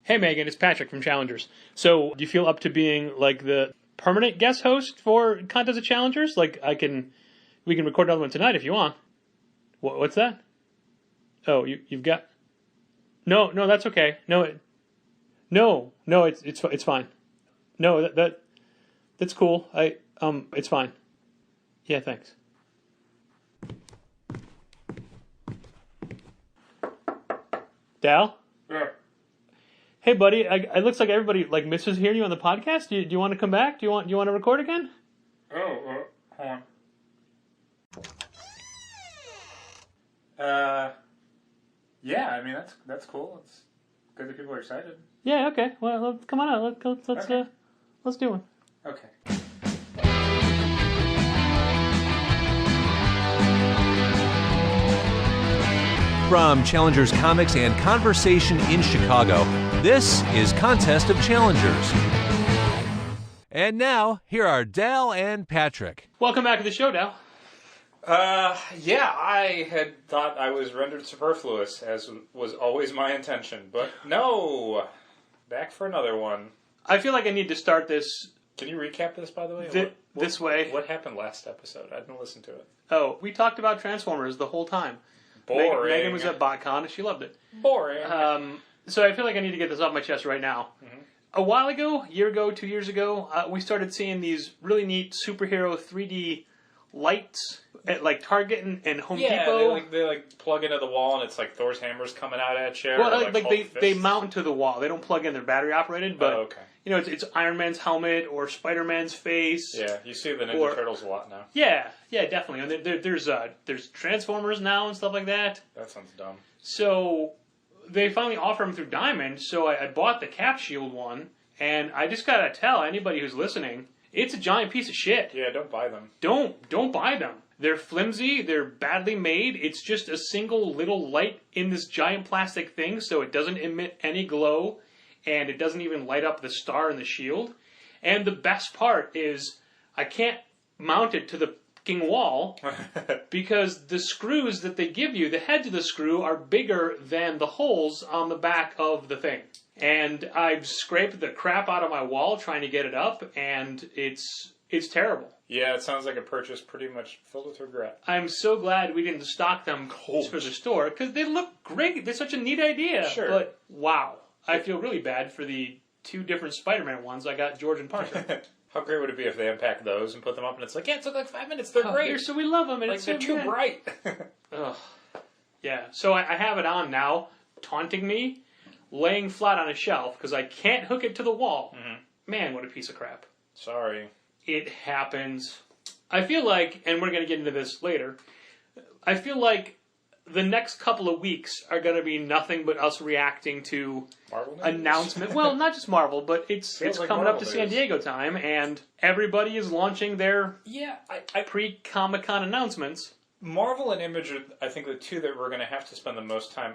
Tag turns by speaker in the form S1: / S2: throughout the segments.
S1: Hey Megan, it's Patrick from Challengers. So, do you feel up to being like the permanent guest host for Contest of Challengers? Like, we can record another one tonight if you want. What's that? Oh, you've got. No, that's okay. No, it's fine. No, that's cool. It's fine. Yeah, thanks. Dal?
S2: Yeah.
S1: Hey, buddy. It looks like everybody misses hearing you on the podcast. Do you want to come back? Do you want to record again?
S2: Oh, hold on. Yeah. I mean that's cool. It's good that people are excited.
S1: Yeah. Okay. Well, come on out. Let's do one.
S2: Okay.
S3: From Challengers Comics and Conversation in Chicago, this is Contest of Challengers. And now, here are Dal and Patrick.
S1: Welcome back to the show, Dal.
S2: Yeah, I had thought I was rendered superfluous, as was always my intention, but no! Back for another one.
S1: I feel like I need to start this...
S2: Can you recap this, by the way?
S1: This way.
S2: What happened last episode? I didn't listen to it.
S1: Oh, we talked about Transformers the whole time.
S2: Boring.
S1: Megan was at BotCon and she loved it.
S2: Boring.
S1: So I feel like I need to get this off my chest right now. Mm-hmm. A while ago, a year ago, 2 years ago, we started seeing these really neat superhero 3D lights at Target and Home Depot.
S2: They plug into the wall and it's like Thor's hammer's coming out at you.
S1: Well, they mount to the wall. They don't plug in. They're battery operated, but
S2: okay.
S1: You know, it's Iron Man's helmet or Spider-Man's face.
S2: Yeah, you see the Ninja Turtles a lot now.
S1: Yeah, definitely. And there's Transformers now and stuff like that.
S2: That sounds dumb.
S1: So they finally offer them through Diamond. So I bought the Cap Shield one, and I just gotta tell anybody who's listening, it's a giant piece of shit.
S2: Yeah, don't buy them.
S1: Don't buy them. They're flimsy. They're badly made. It's just a single little light in this giant plastic thing, so it doesn't emit any glow. And it doesn't even light up the star in the shield. And the best part is I can't mount it to the fucking wall because the screws that they give you, the heads of the screw, are bigger than the holes on the back of the thing. And I've scraped the crap out of my wall trying to get it up, and it's terrible.
S2: Yeah, it sounds like a purchase pretty much filled with regret.
S1: I'm so glad we didn't stock them for the store because they look great. They're such a neat idea.
S2: Sure.
S1: But wow. I feel really bad for the two different Spider-Man ones I got, George and Parker.
S2: How great would it be if they unpacked those and put them up and it's like, yeah, it took like 5 minutes, they're great.
S1: So we love them and it's
S2: they're too bright.
S1: Ugh. Yeah, so I have it on now, taunting me, laying flat on a shelf because I can't hook it to the wall. Mm-hmm. Man, what a piece of crap.
S2: Sorry.
S1: It happens. I feel like, and we're going to get into this later, I feel like the next couple of weeks are going to be nothing but us reacting to
S2: Marvel
S1: announcement. Well, not just Marvel, but it's coming
S2: Marvel
S1: up to San Diego time, and everybody is launching their pre-Comic-Con announcements.
S2: Marvel and Image are, I think, the two that we're going to have to spend the most time.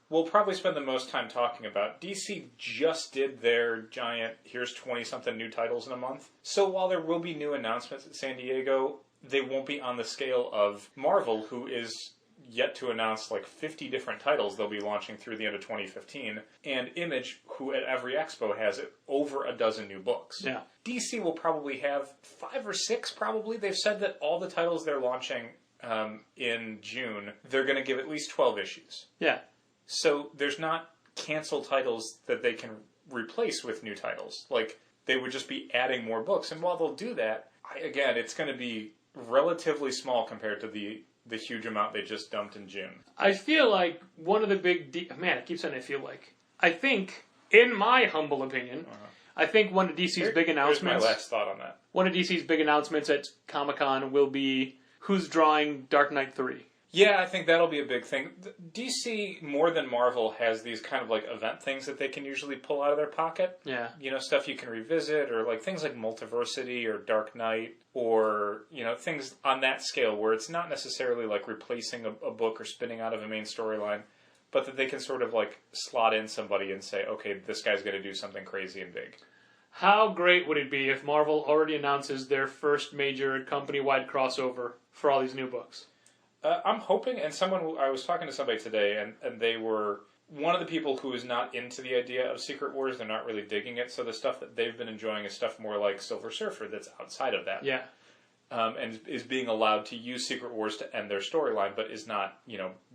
S2: We'll probably spend the most time talking about. DC just did their giant, here's 20-something new titles in a month. So while there will be new announcements at San Diego, they won't be on the scale of Marvel, who is yet to announce 50 different titles they'll be launching through the end of 2015, and Image, who at every expo has over a dozen new books.
S1: Yeah.
S2: DC will probably have 5 or 6, probably. They've said that all the titles they're launching in June, they're going to give at least 12 issues.
S1: Yeah.
S2: So there's not canceled titles that they can replace with new titles. They would just be adding more books, and while they'll do that, again, it's going to be relatively small compared to the huge amount they just dumped in June.
S1: I feel like one of the big... Man, I keep saying I feel like. I think, in my humble opinion, I think one of DC's big announcements...
S2: Here's my last thought on that.
S1: One of DC's big announcements at Comic-Con will be who's drawing Dark Knight 3.
S2: Yeah, I think that'll be a big thing. DC, more than Marvel, has these kind of event things that they can usually pull out of their pocket.
S1: Yeah.
S2: Stuff you can revisit, or things like Multiversity or Dark Knight, or, things on that scale where it's not necessarily replacing a book or spinning out of a main storyline, but that they can sort of slot in somebody and say, okay, this guy's going to do something crazy and big.
S1: How great would it be if Marvel already announces their first major company-wide crossover for all these new books?
S2: I'm hoping, and I was talking to somebody today, and they were one of the people who is not into the idea of Secret Wars. They're not really digging it, so the stuff that they've been enjoying is stuff more like Silver Surfer that's outside of that.
S1: Yeah.
S2: And is being allowed to use Secret Wars to end their storyline, but is not,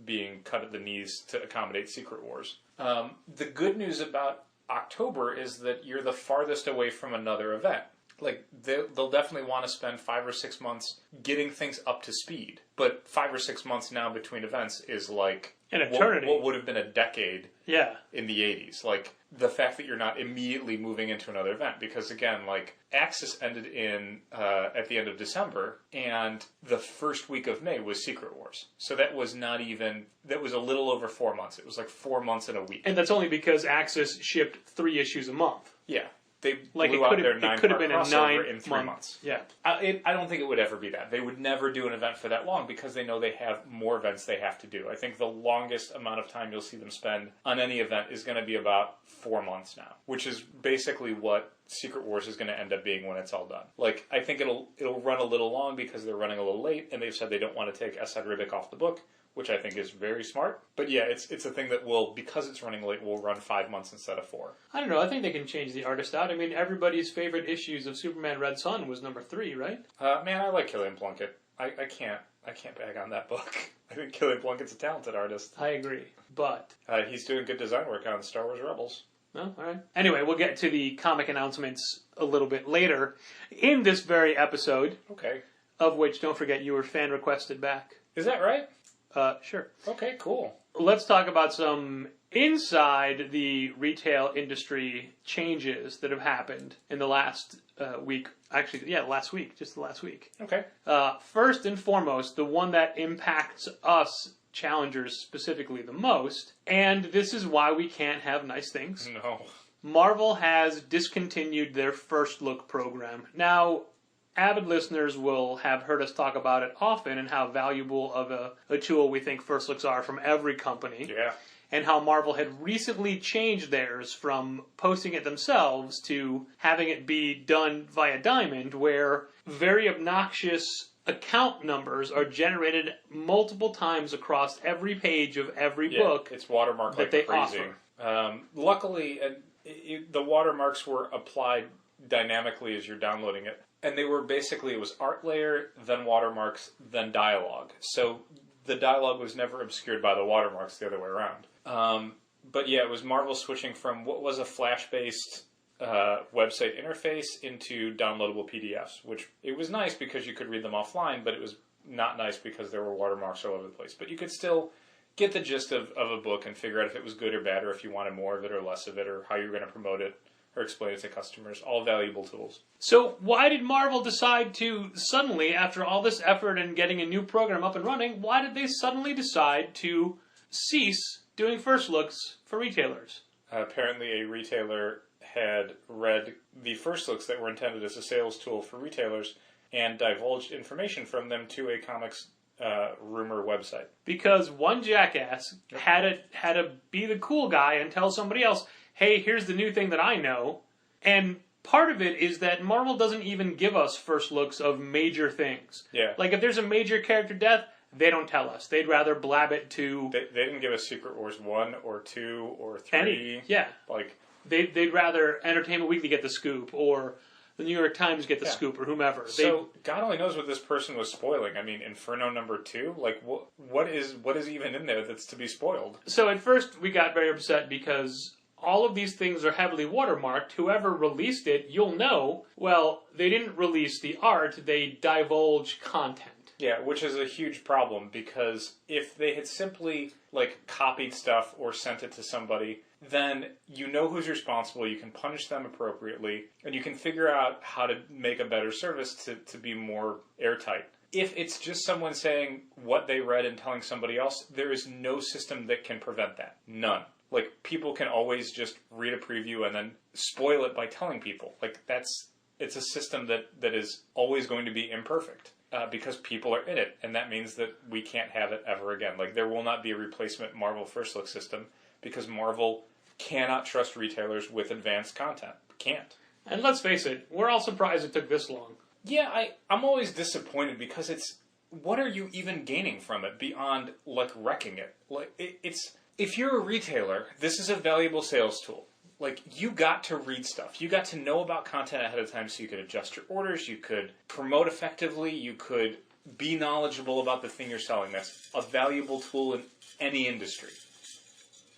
S2: being cut at the knees to accommodate Secret Wars. The good news about October is that you're the farthest away from another event. Like, they'll definitely want to spend 5 or 6 months getting things up to speed. But 5 or 6 months now between events is like
S1: an eternity.
S2: What would have been a decade
S1: Yeah.
S2: in the 80s. Like, the fact that you're not immediately moving into another event. Because, again, like, Axis ended at the end of December, and the first week of May was Secret Wars. So that was that was a little over 4 months. It was like 4 months and a week.
S1: And that's only because Axis shipped 3 issues a month.
S2: Yeah. They
S1: Like,
S2: blew out their 9-part
S1: been a
S2: crossover in 3 months.
S1: Yeah.
S2: I don't think it would ever be that. They would never do an event for that long because they know they have more events they have to do. I think the longest amount of time you'll see them spend on any event is going to be about 4 months now, which is basically what Secret Wars is going to end up being when it's all done. Like, I think it'll run a little long because they're running a little late, and they've said they don't want to take Esad Ribic off the book, which I think is very smart. But yeah, it's a thing that because it's running late, will run 5 months instead of 4.
S1: I don't know. I think they can change the artist out. I mean, everybody's favorite issues of Superman Red Son was number 3, right?
S2: Man, I like Killian Plunkett. I can't bag on that book. I think Killian Plunkett's a talented artist.
S1: I agree. But
S2: he's doing good design work on Star Wars Rebels.
S1: No? All right. Anyway, we'll get to the comic announcements a little bit later in this very episode.
S2: Okay.
S1: Of which, don't forget, you were fan requested back.
S2: Is that right?
S1: Sure.
S2: Okay, cool.
S1: Let's talk about some inside the retail industry changes that have happened in the last week. Actually, yeah, just the last week.
S2: Okay.
S1: First and foremost, the one that impacts us challengers specifically the most, and this is why we can't have nice things.
S2: No.
S1: Marvel has discontinued their First Look program. Now, avid listeners will have heard us talk about it often and how valuable of a tool we think First Looks are from every company.
S2: Yeah.
S1: And how Marvel had recently changed theirs from posting it themselves to having it be done via Diamond, where very obnoxious account numbers are generated multiple times across every page of every book.
S2: It's watermarked like
S1: they
S2: crazy.
S1: Offer.
S2: Luckily, the watermarks were applied dynamically as you're downloading it. And they were basically, it was art layer, then watermarks, then dialogue. So the dialogue was never obscured by the watermarks the other way around. But yeah, it was Marvel switching from what was a Flash-based website interface into downloadable PDFs, which it was nice because you could read them offline, but it was not nice because there were watermarks all over the place. But you could still get the gist of a book and figure out if it was good or bad, or if you wanted more of it or less of it, or how you were going to promote it or explain it to customers. All valuable tools.
S1: So why did Marvel decide to suddenly, after all this effort and getting a new program up and running, why did they suddenly decide to cease doing First Looks for retailers?
S2: Apparently a retailer had read the First Looks that were intended as a sales tool for retailers and divulged information from them to a comics rumor website.
S1: Because one jackass had to be the cool guy and tell somebody else, hey, here's the new thing that I know. And part of it is that Marvel doesn't even give us First Looks of major things.
S2: Yeah.
S1: Like if there's a major character death, they don't tell us. They'd rather blab it to...
S2: They didn't give us Secret Wars 1 or 2 or 3.
S1: Yeah.
S2: Like...
S1: They'd rather Entertainment Weekly get the scoop, or the New York Times get the scoop, or whomever.
S2: So God only knows what this person was spoiling. I mean, Inferno #2. Like, what is even in there that's to be spoiled?
S1: So at first we got very upset because all of these things are heavily watermarked. Whoever released it, you'll know. Well, they didn't release the art; they divulge content.
S2: Yeah, which is a huge problem because if they had simply copied stuff or sent it to somebody, then you know who's responsible, you can punish them appropriately, and you can figure out how to make a better service to be more airtight. If it's just someone saying what they read and telling somebody else, there is no system that can prevent that. None. People can always just read a preview and then spoil it by telling people. It's a system that is always going to be imperfect. Because people are in it, and that means that we can't have it ever again. There will not be a replacement Marvel First Look system because Marvel cannot trust retailers with advanced content. Can't.
S1: And let's face it, we're all surprised it took this long.
S2: Yeah, I'm always disappointed because it's, what are you even gaining from it beyond, like, wrecking it? Like, it's, if you're a retailer, this is a valuable sales tool. Like, you got to read stuff. You got to know about content ahead of time so you could adjust your orders, you could promote effectively, you could be knowledgeable about the thing you're selling. That's a valuable tool in any industry.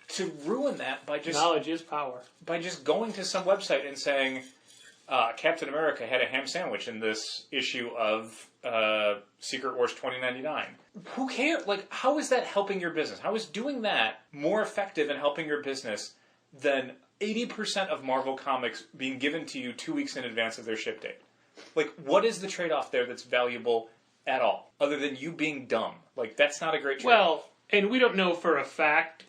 S2: To ruin that by just...
S1: Knowledge is power.
S2: By just going to some website and saying, Captain America had a ham sandwich in this issue of Secret Wars 2099. Who cares? Like, how is that helping your business? How is doing that more effective in helping your business than 80% of Marvel comics being given to you 2 weeks in advance of their ship date? Like, what is the trade-off there that's valuable at all, other than you being dumb? Like, that's not a great trade-off.
S1: Well, and we don't know for a fact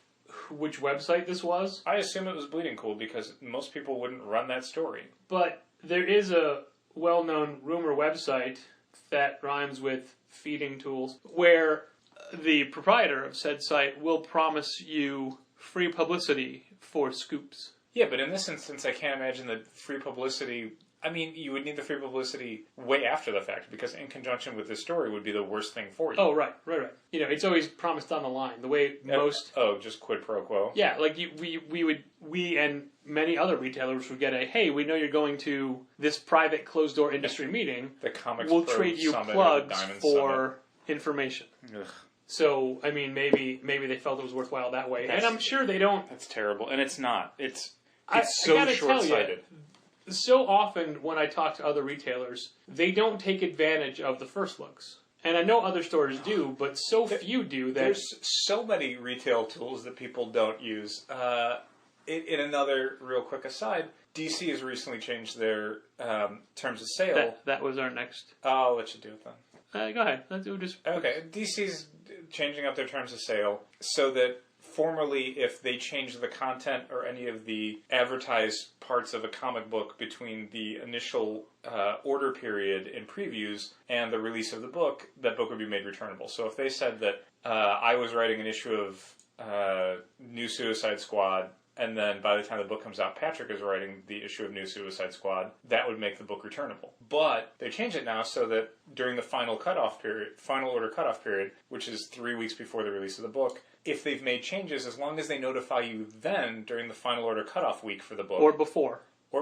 S1: which website this was.
S2: I assume it was Bleeding Cool because most people wouldn't run that story.
S1: But there is a well-known rumor website that rhymes with feeding tools where the proprietor of said site will promise you free publicity for scoops.
S2: Yeah, but in this instance, I can't imagine that free publicity... I mean, you would need the free publicity way after the fact, because in conjunction with this story would be the worst thing for you.
S1: Oh, right. You know, it's always promised on the line. The way most...
S2: Oh, just quid pro quo?
S1: Yeah, like we and many other retailers would get a, hey, we know you're going to this private closed-door industry meeting.
S2: The Comics
S1: We'll
S2: Pro
S1: trade you
S2: Summit
S1: plugs
S2: Diamond
S1: for information.
S2: Ugh.
S1: So, I mean, maybe they felt it was worthwhile that way. And I'm sure they don't...
S2: That's terrible. And it's not. It's
S1: I
S2: so
S1: gotta
S2: short-sighted.
S1: So often when I talk to other retailers, they don't take advantage of the first looks. And I know other stores do, but so few do that...
S2: There's so many retail tools that people don't use. In another real quick aside, DC has recently changed their terms of sale.
S1: That was our next...
S2: I'll let you do it then.
S1: Go ahead. Let's do just...
S2: Okay, DC's changing up their terms of sale so that formerly, if they change the content or any of the advertised parts of a comic book between the initial order period in previews and the release of the book, that book would be made returnable. So if they said that I was writing an issue of New Suicide Squad, and then by the time the book comes out, Patrick is writing the issue of New Suicide Squad, that would make the book returnable. But they changed it now so that during the final order cutoff period, which is 3 weeks before the release of the book, if they've made changes, as long as they notify you then during the final order cutoff week for the book,
S1: or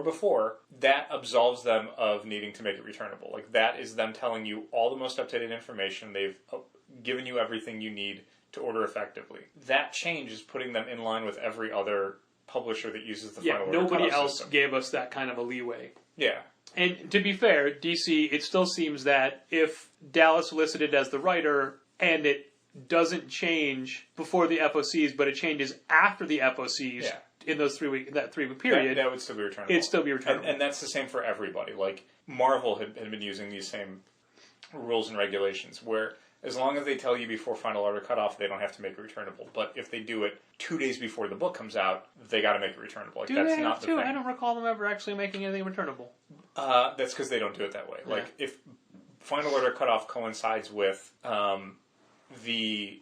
S1: before,
S2: that absolves them of needing to make it returnable. Like, that is them telling you all the most up-to-date information. They've given you everything you need to order effectively. That change is putting them in line with every other publisher that uses the final order cutoff
S1: nobody else
S2: system.
S1: gave us that kind of a leeway.
S2: Yeah.
S1: And to be fair, DC, it still seems that if Dallas listed it as the writer and it doesn't change before the FOCs, but it changes after the FOCs in those 3 week period,
S2: that would still be returnable.
S1: It'd still be returnable.
S2: And that's the same for everybody. Like, Marvel had been using these same rules and regulations where as long as they tell you before final order cutoff, they don't have to make it returnable. But if they do it 2 days before the book comes out, they got to make it returnable. Like,
S1: do
S2: that's
S1: they
S2: not
S1: have
S2: the
S1: to?
S2: thing.
S1: I don't recall them ever actually making anything returnable.
S2: That's because they don't do it that way.
S1: Yeah.
S2: Like, if final order cutoff coincides with the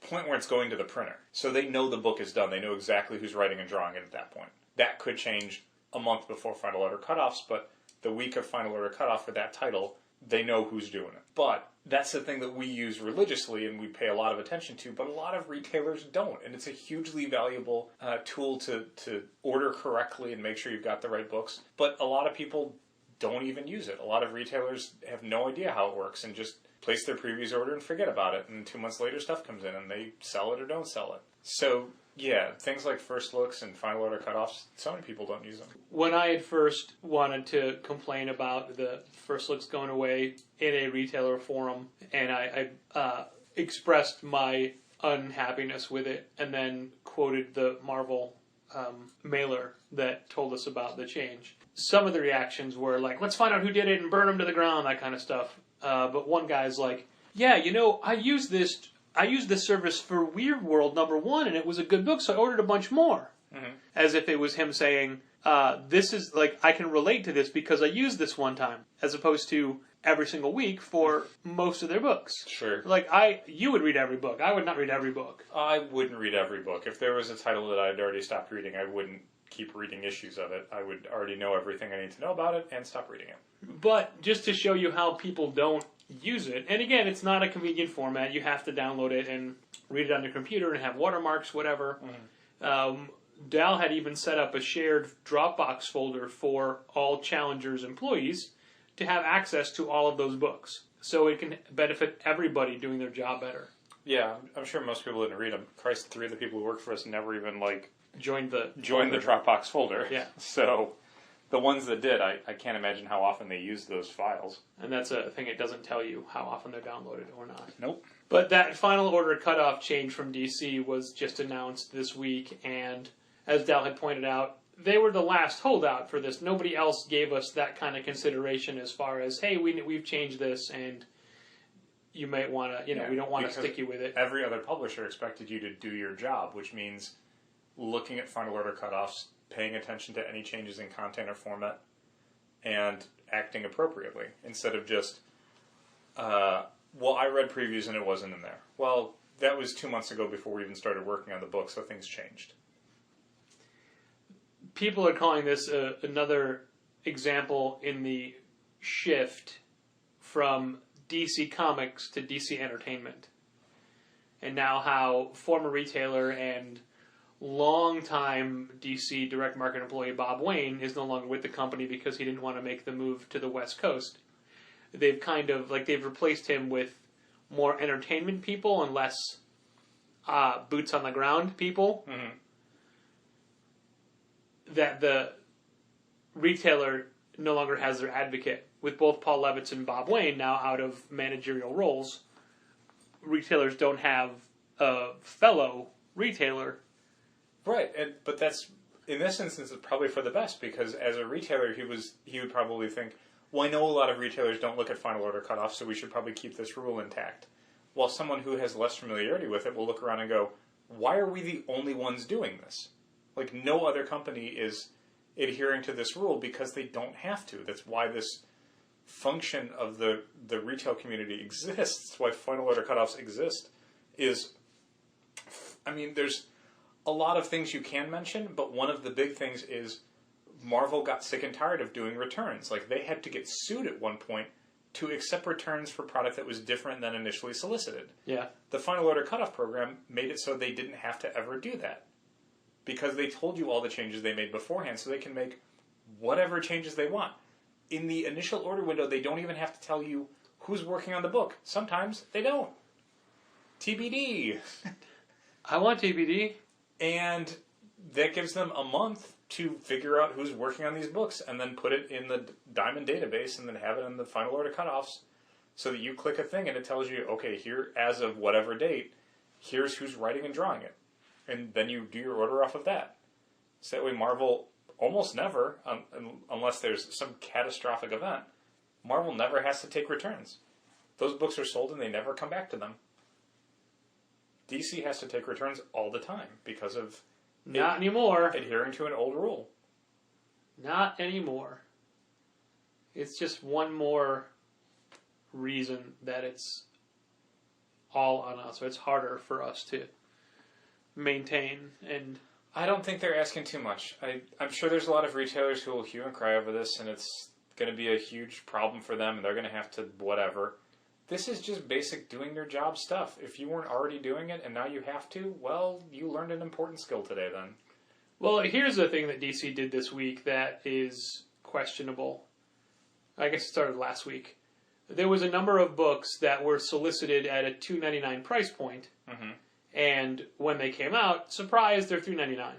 S2: point where it's going to the printer, so they know the book is done. They know exactly who's writing and drawing it at that point. That could change a month before final order cutoffs, but the week of final order cutoff for that title, they know who's doing it. But that's the thing that we use religiously and we pay a lot of attention to, but a lot of retailers don't. And it's a hugely valuable tool to order correctly and make sure you've got the right books. But a lot of people don't even use it. A lot of retailers have no idea how it works and just place their previous order and forget about it. And 2 months later, stuff comes in and they sell it or don't sell it. So, yeah, things like first looks and final order cutoffs, so many people don't use them.
S1: When I had first wanted to complain about the first looks going away in a retailer forum, and I expressed my unhappiness with it, and then quoted the Marvel mailer that told us about the change. Some of the reactions were like, let's find out who did it and burn them to the ground, that kind of stuff. But one guy's like, yeah, you know, I used this service for Weird World #1, and it was a good book, so I ordered a bunch more. Mm-hmm. As if it was him saying, this is, like, I can relate to this because I used this one time, as opposed to every single week for most of their books.
S2: Sure.
S1: Like, you would read every book. I would not read every book.
S2: I wouldn't read every book. If there was a title that I'd already stopped reading, I wouldn't keep reading issues of it. I would already know everything I need to know about it and stop reading it.
S1: But just to show you how people don't use it, and again, it's not a convenient format. You have to download it and read it on your computer and have watermarks, whatever. Dal had even set up a shared Dropbox folder for all Challengers employees to have access to all of those books. So it can benefit everybody doing their job better.
S2: Yeah, I'm sure most people didn't read them. Christ, 3 of the people who worked for us never even,
S1: joined the
S2: Dropbox folder.
S1: Yeah.
S2: So the ones that did, I can't imagine how often they used those files.
S1: And that's a thing, it doesn't tell you how often they're downloaded or not.
S2: Nope.
S1: But that final order cutoff change from DC was just announced this week, and as Dal had pointed out, they were the last holdout for this. Nobody else gave us that kind of consideration as far as, hey, we've changed this, and you might want to, we don't want to stick you with it.
S2: Every other publisher expected you to do your job, which means looking at final order cutoffs, paying attention to any changes in content or format, and acting appropriately, instead of just, I read previews and it wasn't in there. Well, that was 2 months ago before we even started working on the book, so things changed.
S1: People are calling this another example in the shift from DC Comics to DC Entertainment. And now how former retailer and longtime DC direct market employee Bob Wayne is no longer with the company because he didn't want to make the move to the West Coast. They've kind of, they've replaced him with more entertainment people and less boots on the ground people.
S2: Mm-hmm.
S1: That the retailer no longer has their advocate. With both Paul Levitz and Bob Wayne now out of managerial roles, retailers don't have a fellow retailer.
S2: Right, but that's, in this instance, it's probably for the best, because as a retailer, he would probably think, well, I know a lot of retailers don't look at final order cutoffs, so we should probably keep this rule intact. While someone who has less familiarity with it will look around and go, why are we the only ones doing this? No other company is adhering to this rule because they don't have to. That's why this function of the retail community exists. That's why final order cutoffs exist. There's a lot of things you can mention, but one of the big things is Marvel got sick and tired of doing returns. They had to get sued at one point to accept returns for product that was different than initially solicited.
S1: Yeah.
S2: The final order cutoff program made it so they didn't have to ever do that, because they told you all the changes they made beforehand, so they can make whatever changes they want. In the initial order window, they don't even have to tell you who's working on the book. Sometimes they don't. TBD.
S1: I want TBD.
S2: And that gives them a month to figure out who's working on these books and then put it in the Diamond database and then have it in the final order cutoffs so that you click a thing and it tells you, okay, here, as of whatever date, here's who's writing and drawing it. And then you do your order off of that. So that way Marvel almost never, unless there's some catastrophic event, Marvel never has to take returns. Those books are sold and they never come back to them. DC has to take returns all the time because of
S1: Not anymore.
S2: adhering to an old rule.
S1: Not anymore. It's just one more reason that it's all on us. So it's harder for us to maintain. And
S2: I don't think they're asking too much. I'm sure there's a lot of retailers who will hue and cry over this, and it's going to be a huge problem for them, and they're going to have to whatever. This is just basic doing your job stuff. If you weren't already doing it and now you have to, well, you learned an important skill today then.
S1: Well, here's the thing that DC did this week that is questionable. I guess it started last week. There was a number of books that were solicited at a $2.99 price point, and when they came out, surprise, they're $3.99.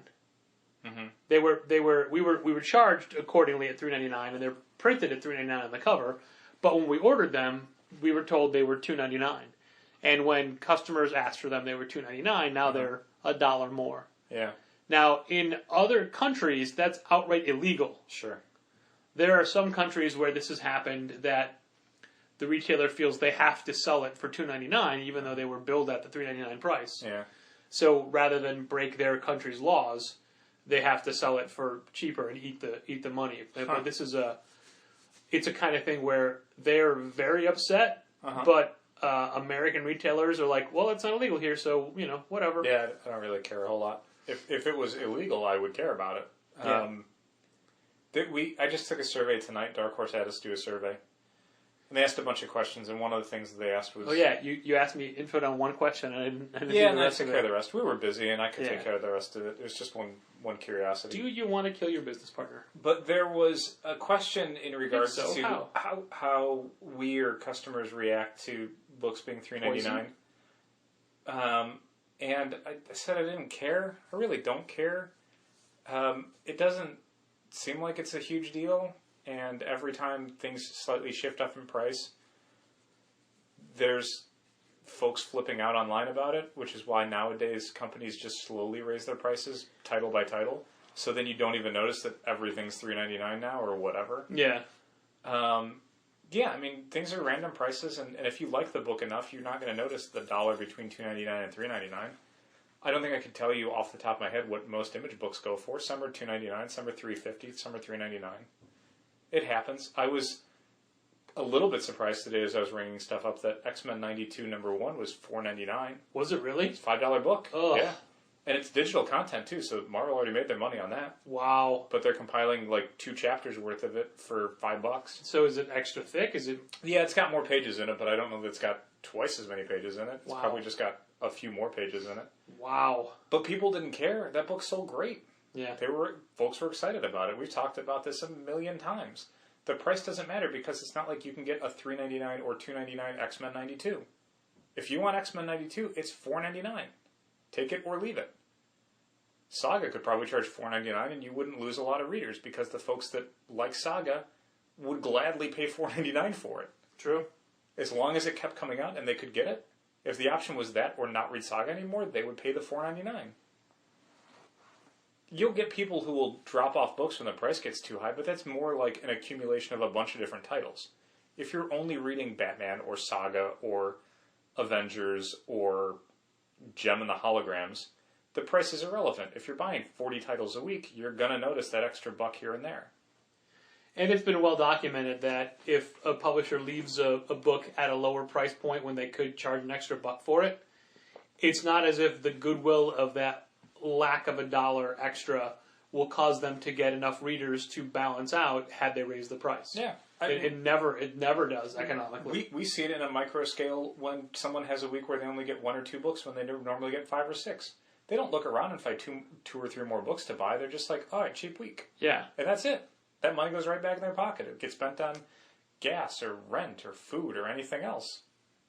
S1: We were charged accordingly at $3.99, and they're printed at $3.99 on the cover. But when we ordered them, we were told they were $2.99, and when customers asked for them, they were $2.99. Now they're $1 more.
S2: Yeah.
S1: Now, in other countries, that's outright illegal.
S2: Sure.
S1: There are some countries where this has happened that the retailer feels they have to sell it for $2.99, even though they were billed at the $3.99 price.
S2: Yeah.
S1: So rather than break their country's laws, they have to sell it for cheaper and eat the money. But this is it's a kind of thing where they're very upset, but American retailers are like, well, it's not illegal here, so whatever.
S2: Yeah, I don't really care a whole lot. If it was illegal, I would care about it.
S1: Yeah.
S2: I just took a survey tonight. Dark Horse had us do a survey. And they asked a bunch of questions, and one of the things that they asked was...
S1: Oh, yeah, you asked me input on one question, and I didn't do
S2: Yeah,
S1: the
S2: and I
S1: rest
S2: took
S1: of
S2: care
S1: it.
S2: of the rest. We were busy, and I could
S1: Yeah.
S2: take care of the rest of it. It was just one curiosity.
S1: Do you want to kill your business partner?
S2: But there was a question in regards
S1: so,
S2: to how we or customers react to books being $3.99. And I said I didn't care. I really don't care. It doesn't seem like it's a huge deal. And every time things slightly shift up in price, there's folks flipping out online about it, which is why nowadays companies just slowly raise their prices title by title. So then you don't even notice that everything's $3.99 now or whatever.
S1: Yeah.
S2: Yeah, I mean, things are random prices, and if you like the book enough, you're not going to notice the dollar between $2.99 and $3.99. I don't think I could tell you off the top of my head what most image books go for. Some are $2.99, some are $3.50, some are $3.99. It happens. I was a little bit surprised today as I was ringing stuff up that X-Men 92 #1 was $4.99.
S1: Was it really?
S2: It's a $5 book.
S1: Ugh.
S2: Yeah. And it's digital content, too, so Marvel already made their money on that.
S1: Wow.
S2: But they're compiling, like, 2 chapters worth of it for $5.
S1: So is it extra thick? Is it...
S2: Yeah, it's got more pages in it, but I don't know that it's got twice as many pages in it. It's
S1: Wow.
S2: probably just got a few more pages in it.
S1: Wow.
S2: But people didn't care. That book sold great.
S1: Yeah.
S2: Folks were excited about it. We've talked about this a million times. The price doesn't matter because it's not like you can get a $3.99 or $2.99 X-Men 92. If you want X-Men 92, it's $4.99. Take it or leave it. Saga could probably charge $4.99 and you wouldn't lose a lot of readers because the folks that like Saga would gladly pay $4.99 for it.
S1: True.
S2: As long as it kept coming out and they could get it. If the option was that or not read Saga anymore, they would pay the $4.99. You'll get people who will drop off books when the price gets too high, but that's more like an accumulation of a bunch of different titles. If you're only reading Batman or Saga or Avengers or Gem and the Holograms, the price is irrelevant. If you're buying 40 titles a week, you're going to notice that extra buck here and there.
S1: And it's been well documented that if a publisher leaves a book at a lower price point when they could charge an extra buck for it, it's not as if the goodwill of that lack of a dollar extra will cause them to get enough readers to balance out had they raised the price.
S2: Yeah.
S1: It never does economically.
S2: We see it in a micro scale when someone has a week where they only get 1 or 2 books when they normally get 5 or 6. They don't look around and find two or 3 more books to buy. They're just like, all right, cheap week.
S1: Yeah.
S2: And that's it. That money goes right back in their pocket. It gets spent on gas or rent or food or anything else.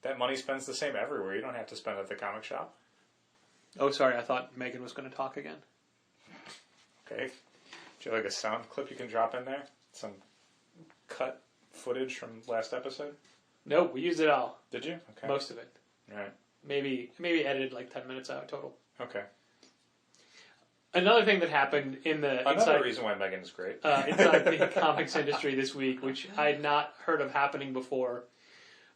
S2: That money spends the same everywhere. You don't have to spend it at the comic shop.
S1: Oh, sorry. I thought Megan was going to talk again.
S2: Okay. Do you like a sound clip you can drop in there? Some cut footage from last episode?
S1: Nope, we used it all.
S2: Did you? Okay.
S1: Most of it.
S2: All right.
S1: Maybe edited like 10 minutes out total.
S2: Okay.
S1: Another thing that happened in the
S2: Another reason why Megan is great.
S1: Inside the comics industry this week, which I had not heard of happening before,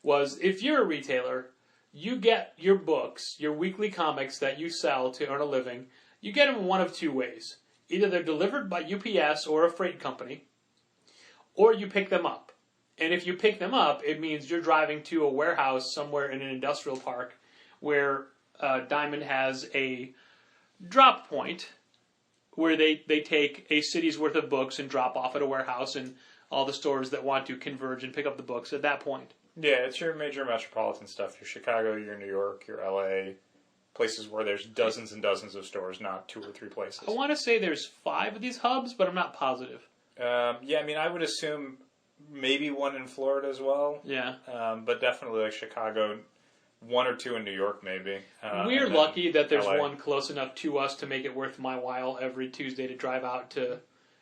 S1: was if you're a retailer, you get your books, your weekly comics that you sell to earn a living, you get them one of 2 ways. Either they're delivered by UPS or a freight company, or you pick them up. And if you pick them up, it means you're driving to a warehouse somewhere in an industrial park where Diamond has a drop point where they take a city's worth of books and drop off at a warehouse and all the stores that want to converge and pick up the books at that point.
S2: Yeah, it's your major metropolitan stuff. Your Chicago, your New York, your LA, places where there's dozens and dozens of stores, not 2 or 3 places.
S1: I want to say there's 5 of these hubs, but I'm not positive.
S2: Yeah, I mean, I would assume maybe 1 in Florida as well.
S1: Yeah.
S2: But definitely like Chicago, 1 or 2 in New York maybe.
S1: We're lucky that there's
S2: LA.
S1: 1 close enough to us to make it worth my while every Tuesday to drive out to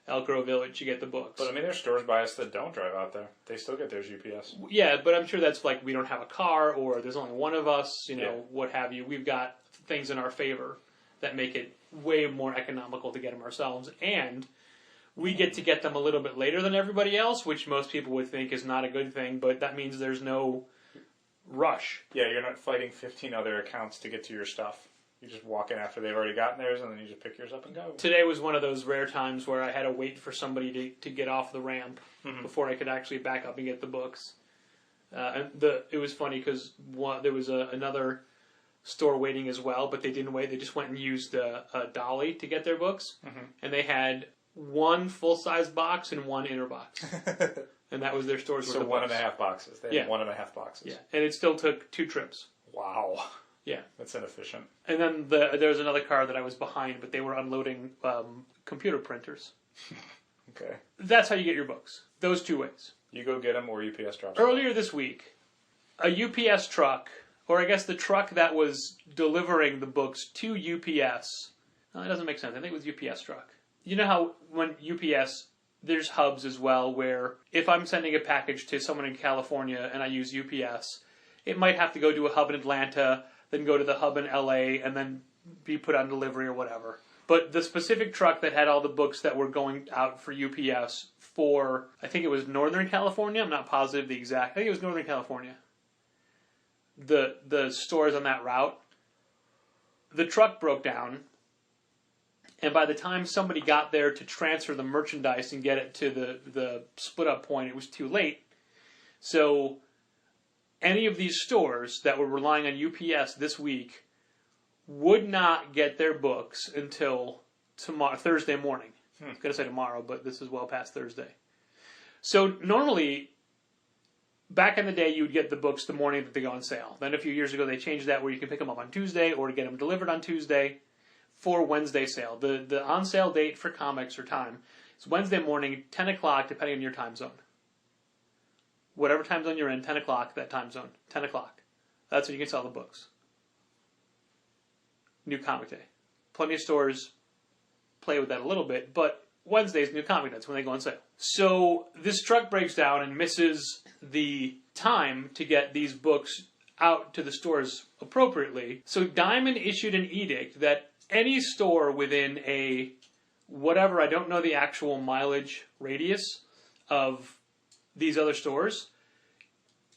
S1: Elk Grove Village to get the books.
S2: But I mean, there's stores by us that don't drive out there. They still get theirs UPS.
S1: Yeah, but I'm sure that's like we don't have a car or there's only 1 of us,
S2: Yeah.
S1: what have you. We've got things in our favor that make it way more economical to get them ourselves. And we get to get them a little bit later than everybody else, which most people would think is not a good thing, but that means there's no rush.
S2: Yeah, you're not fighting 15 other accounts to get to your stuff. You just walk in after they've already gotten theirs, and then you just pick yours up and go.
S1: Today was one of those rare times where I had to wait for somebody to get off the ramp before I could actually back up and get the books. It was funny because there was another store waiting as well, but they didn't wait. They just went and used a dolly to get their books, and they had one full-size box and one inner box. And that was their store's worth
S2: So
S1: of
S2: 1.5 boxes. They had 1.5 boxes.
S1: Yeah, and it still took 2 trips.
S2: Wow.
S1: Yeah.
S2: That's inefficient.
S1: And then there was another car that I was behind, but they were unloading computer printers.
S2: Okay.
S1: That's how you get your books. Those 2 ways.
S2: You go get them or UPS drops them.
S1: Earlier this week, a UPS truck, or I guess the truck that was delivering the books to UPS. No, that doesn't make sense. I think it was UPS truck. You know how when UPS, there's hubs as well where if I'm sending a package to someone in California and I use UPS, it might have to go to a hub in Atlanta, then go to the hub in LA, and then be put on delivery or whatever. But the specific truck that had all the books that were going out for UPS for, I think it was Northern California, I'm not positive the exact, I think it was Northern California. The stores on that route, the truck broke down, and by the time somebody got there to transfer the merchandise and get it to the split-up point, it was too late. So any of these stores that were relying on UPS this week would not get their books until Thursday morning. I was going to say tomorrow, but this is well past Thursday. So normally, back in the day, you would get the books the morning that they go on sale. Then a few years ago, they changed that where you can pick them up on Tuesday or get them delivered on Tuesday for Wednesday sale. The on-sale date for comics or time is Wednesday morning, 10 o'clock, depending on your time zone. Whatever time zone you're in, 10 o'clock, that time zone, 10 o'clock. That's when you can sell the books. New Comic Day. Plenty of stores play with that a little bit, but Wednesday's New Comic Day. That's when they go on sale. So this truck breaks down and misses the time to get these books out to the stores appropriately. So Diamond issued an edict that any store within a whatever, I don't know the actual mileage radius of these other stores,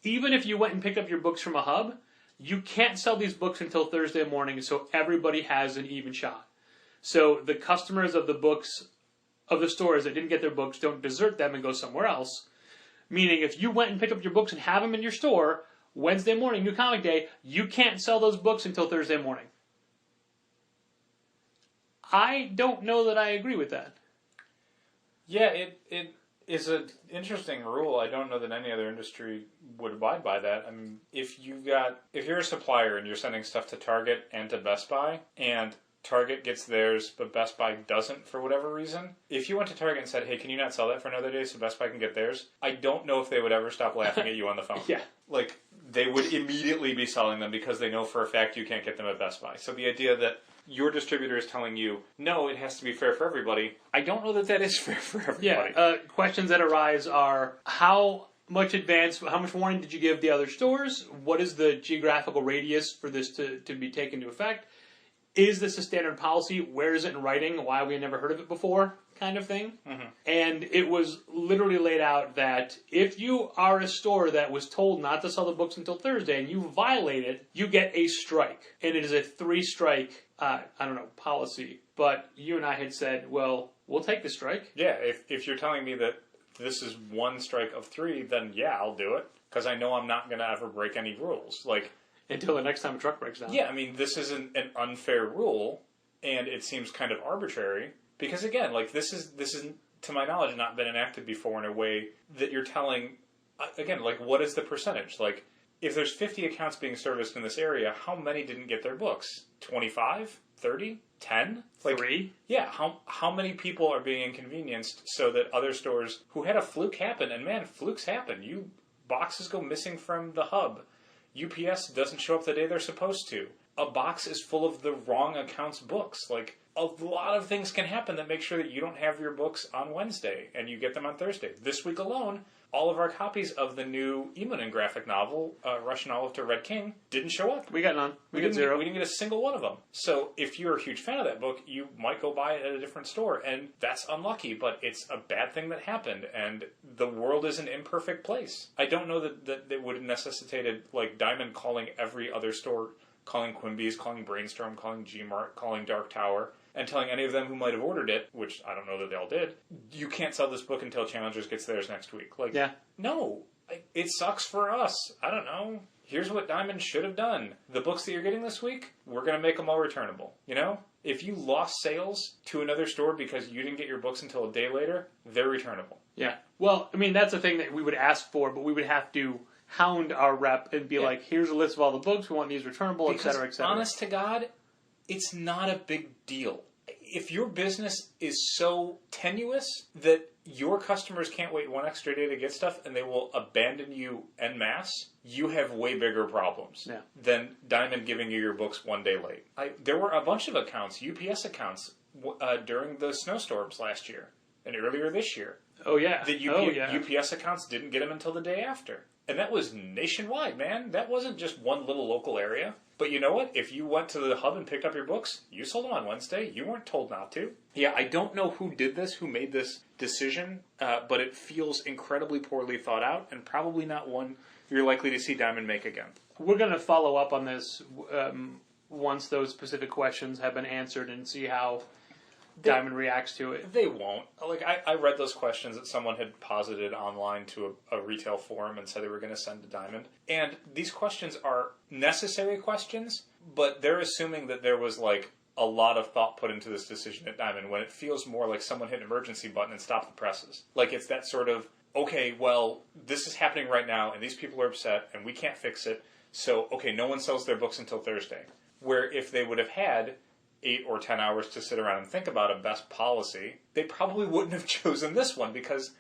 S1: even if you went and picked up your books from a hub, you can't sell these books until Thursday morning, so everybody has an even shot. So the customers of the books, of the stores that didn't get their books, don't desert them and go somewhere else. Meaning if you went and picked up your books and have them in your store, Wednesday morning, New Comic Day, you can't sell those books until Thursday morning. I don't know that I agree with that.
S2: Yeah, it is an interesting rule. I don't know that any other industry would abide by that. I mean, if you're a supplier and you're sending stuff to Target and to Best Buy, and Target gets theirs, but Best Buy doesn't for whatever reason, if you went to Target and said, hey, can you not sell that for another day so Best Buy can get theirs? I don't know if they would ever stop laughing at you on the phone.
S1: Yeah.
S2: Like, they would immediately be selling them because they know for a fact you can't get them at Best Buy. So the idea that your distributor is telling you, no, it has to be fair for everybody, I don't know that that is fair for everybody.
S1: Yeah, questions that arise are, how much warning did you give the other stores? What is the geographical radius for this to be taken into effect? Is this a standard policy? Where is it in writing? Why have we never heard of it before? Kind of thing. Mm-hmm. And it was literally laid out that if you are a store that was told not to sell the books until Thursday and you violate it, you get a strike. And it is a 3-strike, policy. But you and I had said, well, we'll take the strike.
S2: Yeah, if you're telling me that this is 1 strike of 3, then yeah, I'll do it. Because I know I'm not going to ever break any rules. Like,
S1: until the next time a truck breaks down.
S2: Yeah, I mean, this isn't an unfair rule, and it seems kind of arbitrary. Because again, like this is to my knowledge not been enacted before in a way that you're telling. Again, like what is the percentage? Like if there's 50 accounts being serviced in this area, how many didn't get their books? 25, 30, 10,
S1: like 3.
S2: Yeah, how many people are being inconvenienced so that other stores who had a fluke happen, and man, flukes happen. Boxes go missing from the hub. UPS doesn't show up the day they're supposed to. A box is full of the wrong account's books. Like, a lot of things can happen that make sure that you don't have your books on Wednesday and you get them on Thursday. This week alone, all of our copies of the new Imonen graphic novel, Russian Olive to Red King, didn't show up.
S1: We got none. We got 0.
S2: We didn't get a single one of them. So if you're a huge fan of that book, you might go buy it at a different store, and that's unlucky, but it's a bad thing that happened, and the world is an imperfect place. I don't know that it would have necessitated, like, Diamond calling every other store, calling Quimby's, calling Brainstorm, calling Gmart, calling Dark Tower, and telling any of them who might have ordered it, which I don't know that they all did, you can't sell this book until Challengers gets theirs next week. Like,
S1: yeah.
S2: No. It sucks for us. I don't know. here's what Diamond should have done. The books that you're getting this week, we're going to make them all returnable. You know? If you lost sales to another store because you didn't get your books until a day later, they're returnable.
S1: Yeah. Well, I mean, that's the thing that we would ask for, but we would have to hound our rep and be like, here's a list of all the books, we want these returnable, et cetera, et cetera.
S2: Honest to God, it's not a big deal. If your business is so tenuous that your customers can't wait one extra day to get stuff and they will abandon you en masse, you have way bigger problems than Diamond giving you your books one day late. There were a bunch of accounts, UPS accounts, during the snowstorms last year and earlier this year.
S1: Oh, yeah.
S2: UPS accounts didn't get them until the day after. And that was nationwide, man. That wasn't just one little local area. But you know what? If you went to the hub and picked up your books, you sold them on Wednesday. You weren't told not to. Yeah, I don't know who did this, who made this decision, but it feels incredibly poorly thought out and probably not one you're likely to see Diamond make again.
S1: We're going to follow up on this once those specific questions have been answered and see how Diamond reacts to it.
S2: They won't. Like, I read those questions that someone had posited online to a retail forum and said they were going to send to Diamond. And these questions are necessary questions, but they're assuming that there was, like, a lot of thought put into this decision at Diamond when it feels more like someone hit an emergency button and stopped the presses. Like, it's that sort of, okay, well, this is happening right now, and these people are upset, and we can't fix it, so, okay, no one sells their books until Thursday. Where if they would have had 8 or 10 hours to sit around and think about a best policy, they probably wouldn't have chosen this one because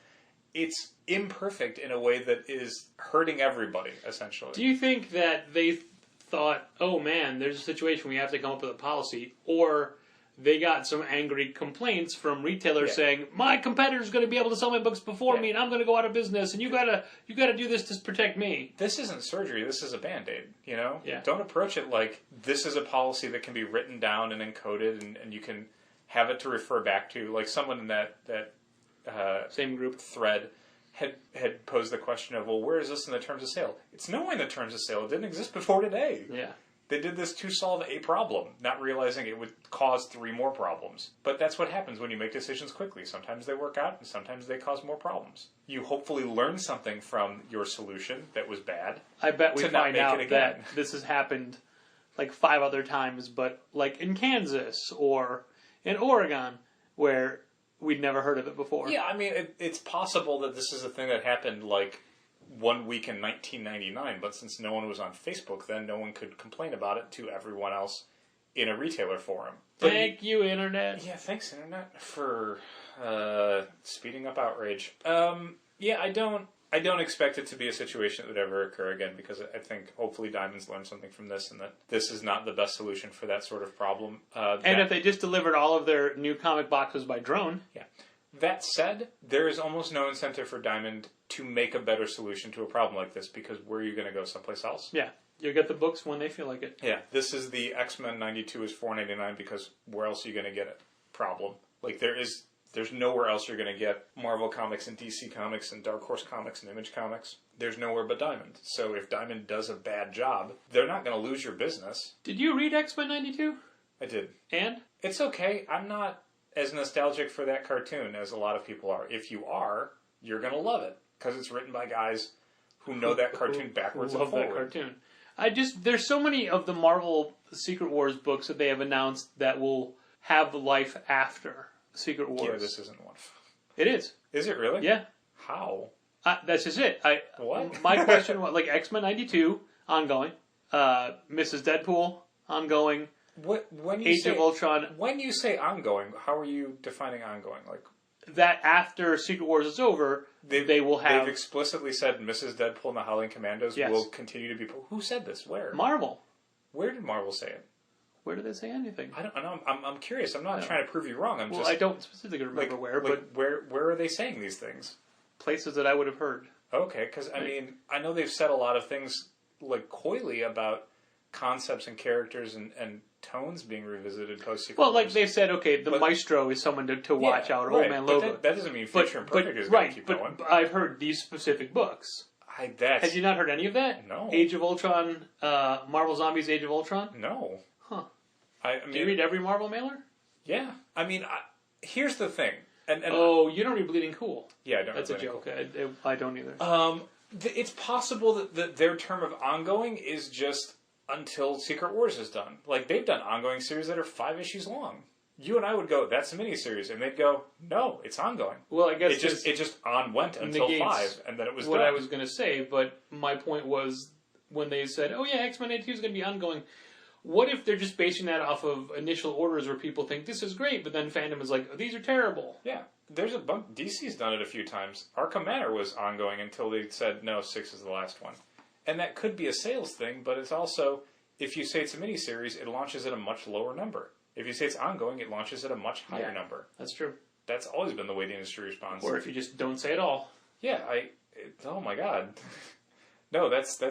S2: it's imperfect in a way that is hurting everybody, essentially.
S1: Do you think that they thought, oh man, there's a situation we have to come up with a policy, or they got some angry complaints from retailers saying, my competitor's going to be able to sell my books before me and I'm going to go out of business and you gotta do this to protect me?
S2: This isn't surgery, this is a Band-Aid, you know?
S1: Yeah.
S2: Don't approach it like this is a policy that can be written down and encoded and you can have it to refer back to. Like someone in that
S1: same group
S2: thread had posed the question of, well, where is this in the terms of sale? It's nowhere in the terms of sale. It didn't exist before today.
S1: Yeah.
S2: They did this to solve a problem, not realizing it would cause 3 more problems. But that's what happens when you make decisions quickly. Sometimes they work out, and sometimes they cause more problems. You hopefully learn something from your solution that was bad.
S1: I bet we find out that this has happened like 5 other times, but like in Kansas or in Oregon, where we'd never heard of it before.
S2: Yeah, I mean, it's possible that this is a thing that happened like 1 week in 1999, but since no one was on Facebook then, no one could complain about it to everyone else in a retailer forum. But
S1: Thank you, Internet.
S2: Yeah, thanks, Internet, for speeding up outrage. Yeah, I don't expect it to be a situation that would ever occur again, because I think hopefully Diamond's learned something from this, and that this is not the best solution for that sort of problem.
S1: And if they just delivered all of their new comic boxes by drone.
S2: Yeah. That said, there is almost no incentive for Diamond to make a better solution to a problem like this, because where are you going to go? Someplace else?
S1: Yeah. You'll get the books when they feel like it.
S2: Yeah. This is the X-Men 92 is $4.99 because where else are you going to get it? Problem. Like, there's nowhere else you're going to get Marvel Comics and DC Comics and Dark Horse Comics and Image Comics. There's nowhere but Diamond. So if Diamond does a bad job, they're not going to lose your business.
S1: Did you read X-Men 92?
S2: I did.
S1: And?
S2: It's okay. I'm not as nostalgic for that cartoon as a lot of people are. If you are, you're going to love it, because it's written by guys who know that cartoon backwards and forward.
S1: Love that cartoon. There's so many of the Marvel Secret Wars books that they have announced that will have life after Secret Wars.
S2: Yeah, this isn't one.
S1: It is.
S2: Is it really?
S1: Yeah.
S2: How?
S1: That's just it.
S2: What?
S1: My question was, like, X-Men 92, ongoing. Mrs. Deadpool, ongoing.
S2: When you
S1: Age of Ultron.
S2: When you say ongoing, how are you defining ongoing? Like
S1: that after Secret Wars is over, they will have...
S2: They've explicitly said Mrs. Deadpool and the Howling Commandos will continue to be... Who said this? Where?
S1: Marvel.
S2: Where did Marvel say it?
S1: Where did they say anything?
S2: I don't know. I'm curious. I'm not trying to prove you wrong.
S1: I don't specifically remember where, but...
S2: Where are they saying these things?
S1: Places that I would have heard.
S2: Okay, because, I mean, I know they've said a lot of things, like, coyly about concepts and characters and tones being revisited post-Secret Wars.
S1: Like they said, okay, the Maestro is someone to watch out, or Old Man Lobo.
S2: That doesn't mean Future Imperfect is going to keep going.
S1: But I've heard these specific books. Have you not heard any of that?
S2: No.
S1: Age of Ultron, Marvel Zombies Age of Ultron?
S2: No.
S1: Huh.
S2: I mean,
S1: do you read every Marvel mailer?
S2: Yeah. I mean, here's the thing. And
S1: you don't read Bleeding Cool.
S2: Yeah, I don't
S1: That's
S2: read
S1: a
S2: Bleeding
S1: joke.
S2: Cool.
S1: I don't either.
S2: It's possible that their term of ongoing is just until Secret Wars is done. Like, they've done ongoing series that are 5 issues long. You and I would go, that's a miniseries, and they'd go, no, it's ongoing.
S1: Well, I guess
S2: it just went until 5, and then it was
S1: what
S2: done.
S1: I was going to say, but my point was when they said, oh yeah, X-Men 82 is going to be ongoing, what if they're just basing that off of initial orders where people think this is great, but then fandom is like, oh, these are terrible?
S2: Yeah. There's a bunch. DC's done it a few times. Arkham Manor was ongoing until they said, no, 6 is the last one. And that could be a sales thing, but it's also, if you say it's a miniseries, it launches at a much lower number. If you say it's ongoing, it launches at a much higher number.
S1: That's true.
S2: That's always been the way the industry responds.
S1: Or if you just don't say it all.
S2: Yeah, oh my God. No, that's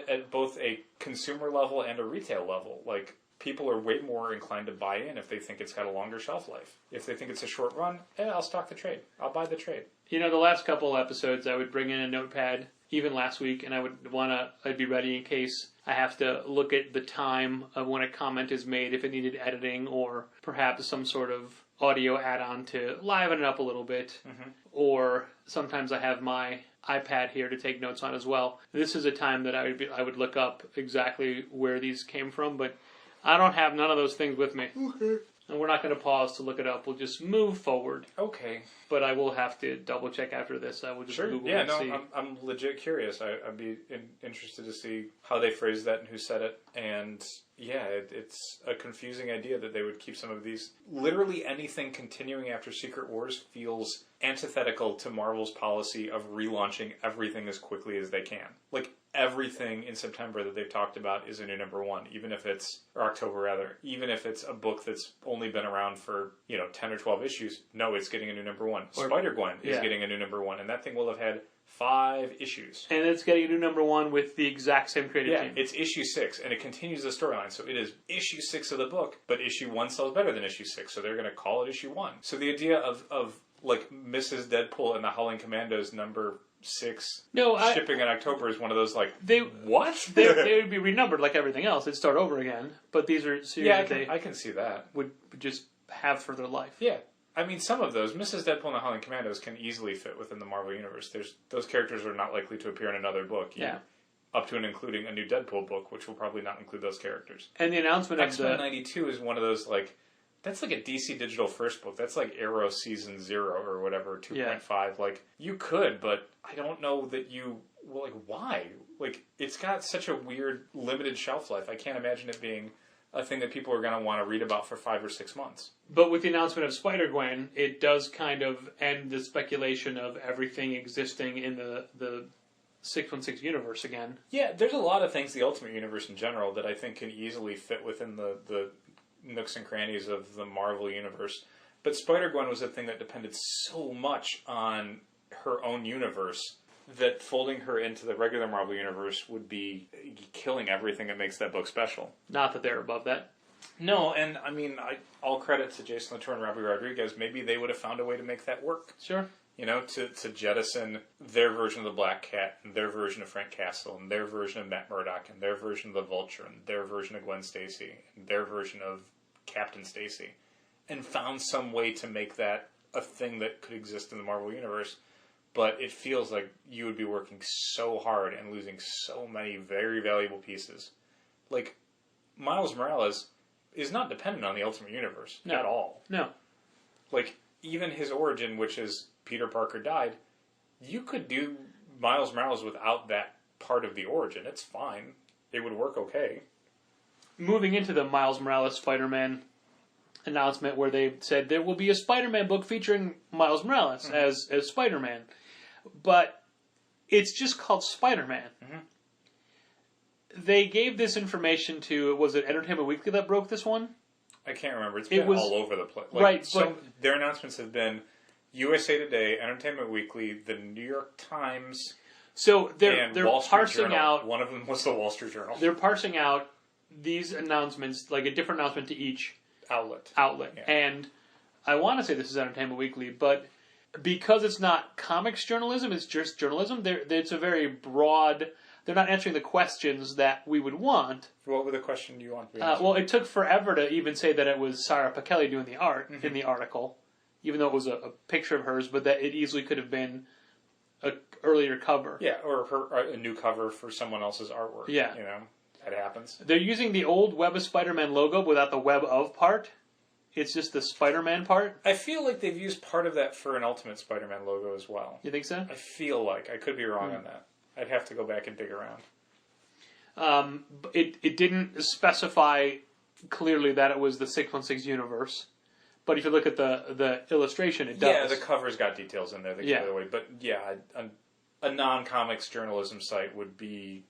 S2: at both a consumer level and a retail level. Like, people are way more inclined to buy in if they think it's got a longer shelf life. If they think it's a short run, I'll stock the trade. I'll buy the trade.
S1: You know, the last couple episodes, I would bring in a notepad, even last week, and I'd be ready in case I have to look at the time of when a comment is made, if it needed editing, or perhaps some sort of audio add-on to liven it up a little bit. Mm-hmm. Or sometimes I have my iPad here to take notes on as well. This is a time that I would look up exactly where these came from, but I don't have none of those things with me. Okay. And we're not going to pause to look it up. We'll just move forward.
S2: Okay.
S1: But I will have to double check after this. I will just Google and see.
S2: I'm legit curious. I'd be interested to see how they phrased that and who said it. And yeah, it's a confusing idea that they would keep some of these. Literally anything continuing after Secret Wars feels antithetical to Marvel's policy of relaunching everything as quickly as they can. Like, everything in September that they've talked about is a new number 1, or October rather, even if it's a book that's only been around for, 10 or 12 issues. No, it's getting a new number 1. Spider-Gwen is getting a new number 1, and that thing will have had 5 issues.
S1: And it's getting a new number 1 with the exact same creative team.
S2: Yeah, it's issue 6, and it continues the storyline. So it is issue 6 of the book, but issue 1 sells better than issue 6, so they're going to call it issue 1. So the idea of like Mrs. Deadpool and the Howling Commandos number 6 shipping in October is one of those like, what?
S1: they would be renumbered like everything else. They'd start over again. But these are series
S2: I can see that.
S1: Would just have for their life.
S2: Yeah. I mean, some of those, Mrs. Deadpool and the Howling Commandos can easily fit within the Marvel Universe. Those characters are not likely to appear in another book. Up to and including a new Deadpool book, which will probably not include those characters.
S1: And the announcement of
S2: X-Men 92 is one of those, like, that's like a DC Digital first book. That's like Arrow Season 0 or whatever, 2.5. Yeah. Like, you could, but I don't know that why? Like, it's got such a weird, limited shelf life. I can't imagine it being a thing that people are going to want to read about for 5 or 6 months.
S1: But with the announcement of Spider-Gwen, it does kind of end the speculation of everything existing in the 616 universe again.
S2: Yeah, there's a lot of things, the Ultimate Universe in general, that I think can easily fit within the nooks and crannies of the Marvel Universe. But Spider-Gwen was a thing that depended so much on her own universe that folding her into the regular Marvel Universe would be killing everything that makes that book special.
S1: Not that they're above that.
S2: No, and I mean, all credit to Jason Latour and Robbie Rodriguez. Maybe they would have found a way to make that work.
S1: Sure.
S2: To jettison their version of the Black Cat, and their version of Frank Castle, and their version of Matt Murdock, and their version of the Vulture, and their version of Gwen Stacy, and their version of Captain Stacy, and found some way to make that a thing that could exist in the Marvel Universe. But it feels like you would be working so hard and losing so many very valuable pieces. Like, Miles Morales is not dependent on the Ultimate Universe at all.
S1: No.
S2: Like, even his origin, which is Peter Parker died, you could do Miles Morales without that part of the origin. It's fine. It would work okay.
S1: Moving into the Miles Morales Spider-Man announcement where they said there will be a Spider-Man book featuring Miles Morales as Spider-Man. But it's just called Spider-Man. Mm-hmm. They gave this information to, was it Entertainment Weekly that broke this one?
S2: I can't remember. It's been all over the place.
S1: Right.
S2: Their announcements have been USA Today, Entertainment Weekly, the New York Times,
S1: so they're
S2: Wall Street
S1: parsing
S2: Journal.
S1: out.
S2: One of them was the Wall Street Journal.
S1: They're parsing out these announcements, like a different announcement to each outlet.
S2: Yeah.
S1: And I want to say this is Entertainment Weekly, but because it's not comics journalism, it's just journalism. It's a very broad. They're not answering the questions that we would want.
S2: What were the questions you want?
S1: Well, it took forever to even say that it was Sarah Pichelli doing the art in the article, even though it was a picture of hers, but that it easily could have been earlier cover.
S2: Yeah, or a new cover for someone else's artwork.
S1: Yeah.
S2: That happens.
S1: They're using the old Web of Spider-Man logo without the Web of part. It's just the Spider-Man part.
S2: I feel like they've used part of that for an Ultimate Spider-Man logo as well.
S1: You think so?
S2: I feel like. I could be wrong on that. I'd have to go back and dig around.
S1: It didn't specify clearly that it was the 616 universe. But if you look at the illustration, it does.
S2: Yeah, the cover's got details in there that give it away. But yeah, a non-comics journalism site would be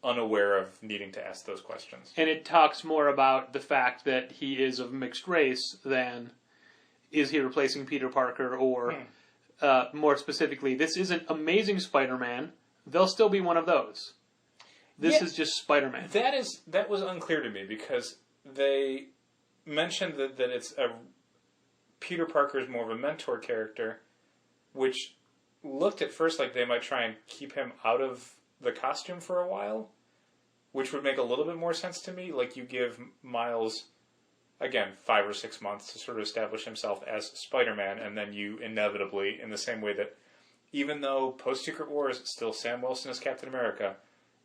S2: unaware of needing to ask those questions.
S1: And it talks more about the fact that he is of mixed race than is he replacing Peter Parker or, more specifically, this isn't Amazing Spider-Man. They'll still be one of those. This is just Spider-Man.
S2: That was unclear to me because they mentioned that it's Peter Parker is more of a mentor character, which looked at first like they might try and keep him out of the costume for a while, which would make a little bit more sense to me. Like you give Miles, again, 5 or 6 months to sort of establish himself as Spider-Man, and then you inevitably, in the same way that even though post-Secret Wars it's still Sam Wilson as Captain America,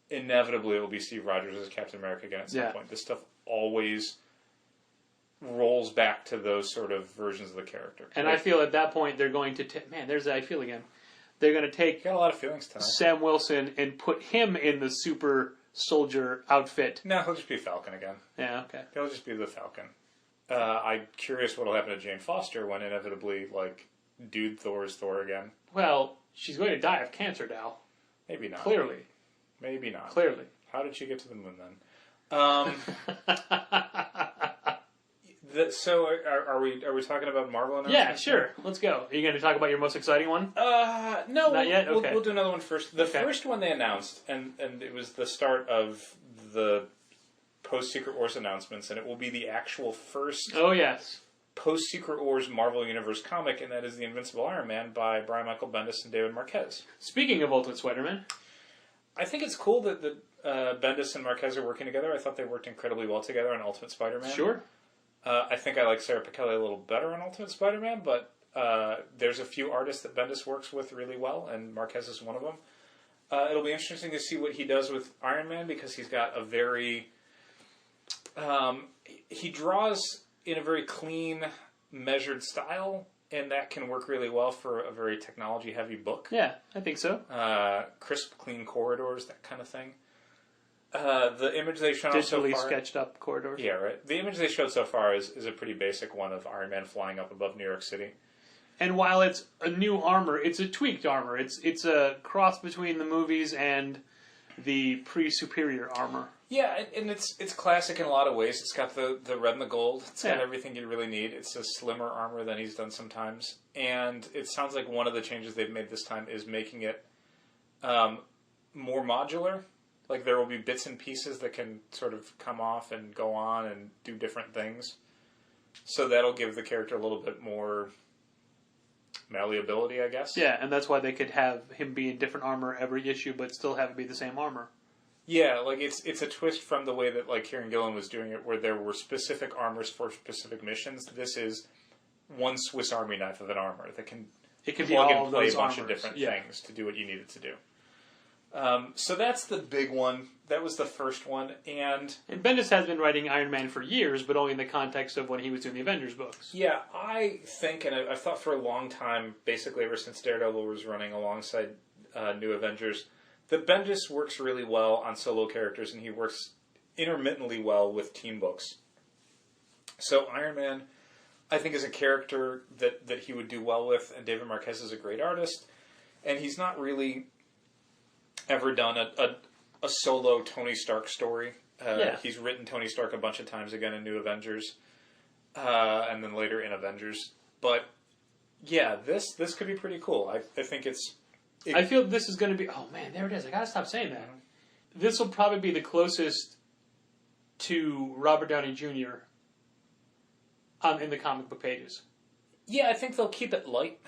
S2: inevitably it will be Steve Rogers as Captain America again at some point. This stuff always rolls back to those sort of versions of the character.
S1: And I feel at that point they're going to there's how I feel again. They're going to take
S2: got a lot of feelings tonight.
S1: Sam Wilson and put him in the super soldier outfit.
S2: No, he'll just be Falcon again.
S1: Yeah, okay.
S2: He'll just be the Falcon. I'm curious what'll happen to Jane Foster when inevitably, Dude Thor's Thor again.
S1: Well, she's going to die of cancer, Dal.
S2: Maybe not.
S1: Clearly.
S2: Maybe not.
S1: Clearly.
S2: How did she get to the moon then? So are we talking about Marvel announcements?
S1: Yeah, sure. Let's go. Are you going to talk about your most exciting one?
S2: No.
S1: Not yet? Okay.
S2: We'll do another one first. The first one they announced, and it was the start of the post-Secret Wars announcements, and it will be the actual first post-Secret Wars Marvel Universe comic, and that is The Invincible Iron Man by Brian Michael Bendis and David Marquez.
S1: Speaking of Ultimate Spider-Man.
S2: I think it's cool that Bendis and Marquez are working together. I thought they worked incredibly well together on Ultimate Spider-Man.
S1: Sure.
S2: I think I like Sarah Pichelli a little better on Ultimate Spider-Man, but there's a few artists that Bendis works with really well, and Marquez is one of them. It'll be interesting to see what he does with Iron Man, because he's got a very... he draws in a very clean, measured style, and that can work really well for a very technology-heavy book.
S1: Yeah, I think so.
S2: Crisp, clean corridors, that kind of thing. The image they've shown so far...
S1: Digitally sketched up corridors.
S2: Yeah, right. The image they showed so far is a pretty basic one of Iron Man flying up above New York City.
S1: And while it's a new armor, it's a tweaked armor. It's a cross between the movies and the pre-Superior armor.
S2: Yeah, and it's classic in a lot of ways. It's got the red and the gold. It's got everything you really need. It's a slimmer armor than he's done sometimes. And it sounds like one of the changes they've made this time is making it more modular. Like, there will be bits and pieces that can sort of come off and go on and do different things. So that'll give the character a little bit more malleability, I guess.
S1: Yeah, and that's why they could have him be in different armor every issue, but still have it be the same armor.
S2: Yeah, like, it's a twist from the way that, like, Kieran Gillen was doing it, where there were specific armors for specific missions. This is one Swiss Army knife of an armor that can
S1: plug
S2: be all
S1: and
S2: of
S1: play
S2: those
S1: a bunch
S2: of different
S1: things
S2: things to do what you need it to do. So that's the big one. That was the first one. And
S1: Bendis has been writing Iron Man for years, but only in the context of when he was doing the Avengers books.
S2: Yeah, I think, and I've thought for a long time, basically ever since Daredevil was running alongside New Avengers, that Bendis works really well on solo characters, and he works intermittently well with team books. So Iron Man, I think, is a character that he would do well with, and David Marquez is a great artist, and he's not really ever done a solo Tony Stark story. He's written Tony Stark a bunch of times again in New Avengers, and then later in Avengers. But yeah, this could be pretty cool. I think I feel
S1: this is going to be... Oh man, there it is. I gotta stop saying that. This will probably be the closest to Robert Downey Jr. In the comic book pages.
S2: Yeah, I think they'll keep it light.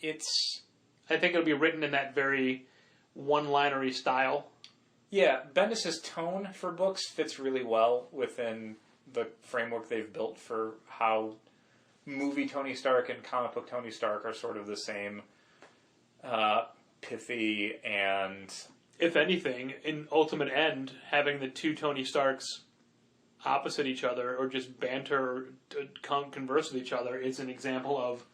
S1: I think it'll be written in that very one-linery style.
S2: Yeah, Bendis' tone for books fits really well within the framework they've built for how movie Tony Stark and comic book Tony Stark are sort of the same pithy and...
S1: If anything, in Ultimate End, having the two Tony Starks opposite each other or just banter, converse with each other, is an example of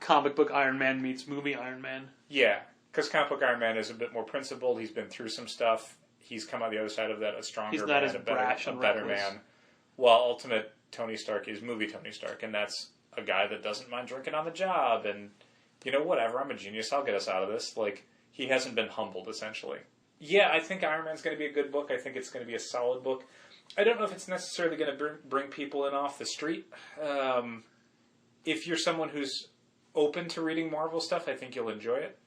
S1: comic book Iron Man meets movie Iron Man.
S2: Yeah, because comic book Iron Man is a bit more principled. He's been through some stuff. He's come out the other side of that a stronger
S1: He's not
S2: man,
S1: as brash
S2: a
S1: and
S2: better
S1: reckless.
S2: man. While Ultimate Tony Stark is movie Tony Stark, and that's a guy that doesn't mind drinking on the job, and, whatever, I'm a genius, I'll get us out of this. Like, he hasn't been humbled, essentially. Yeah, I think Iron Man's going to be a good book. I think it's going to be a solid book. I don't know if it's necessarily going to bring people in off the street. If you're someone who's open to reading Marvel stuff, I think you'll enjoy it.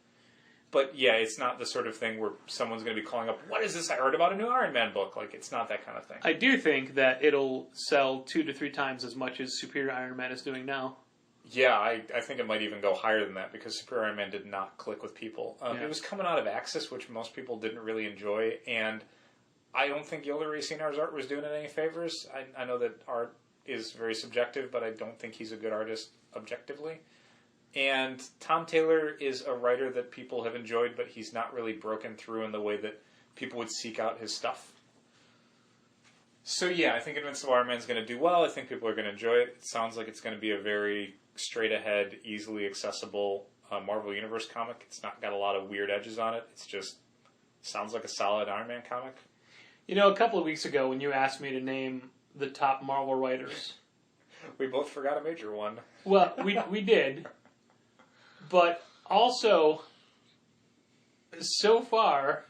S2: But yeah, it's not the sort of thing where someone's going to be calling up, what is this? I heard about a new Iron Man book. Like, it's not that kind of thing.
S1: I do think that it'll sell 2 to 3 times as much as Superior Iron Man is doing now.
S2: Yeah, I think it might even go higher than that because Superior Iron Man did not click with people. It was coming out of Axis, which most people didn't really enjoy, and I don't think Yoda Racinar's art was doing it any favors. I know that art is very subjective, but I don't think he's a good artist objectively. And Tom Taylor is a writer that people have enjoyed, but he's not really broken through in the way that people would seek out his stuff. So yeah, I think Invincible Iron Man's going to do well. I think people are going to enjoy it. It sounds like it's going to be a very straight-ahead, easily accessible Marvel Universe comic. It's not got a lot of weird edges on it. It's just sounds like a solid Iron Man comic.
S1: A couple of weeks ago when you asked me to name the top Marvel writers...
S2: We both forgot a major one.
S1: Well, we did. But also, so far,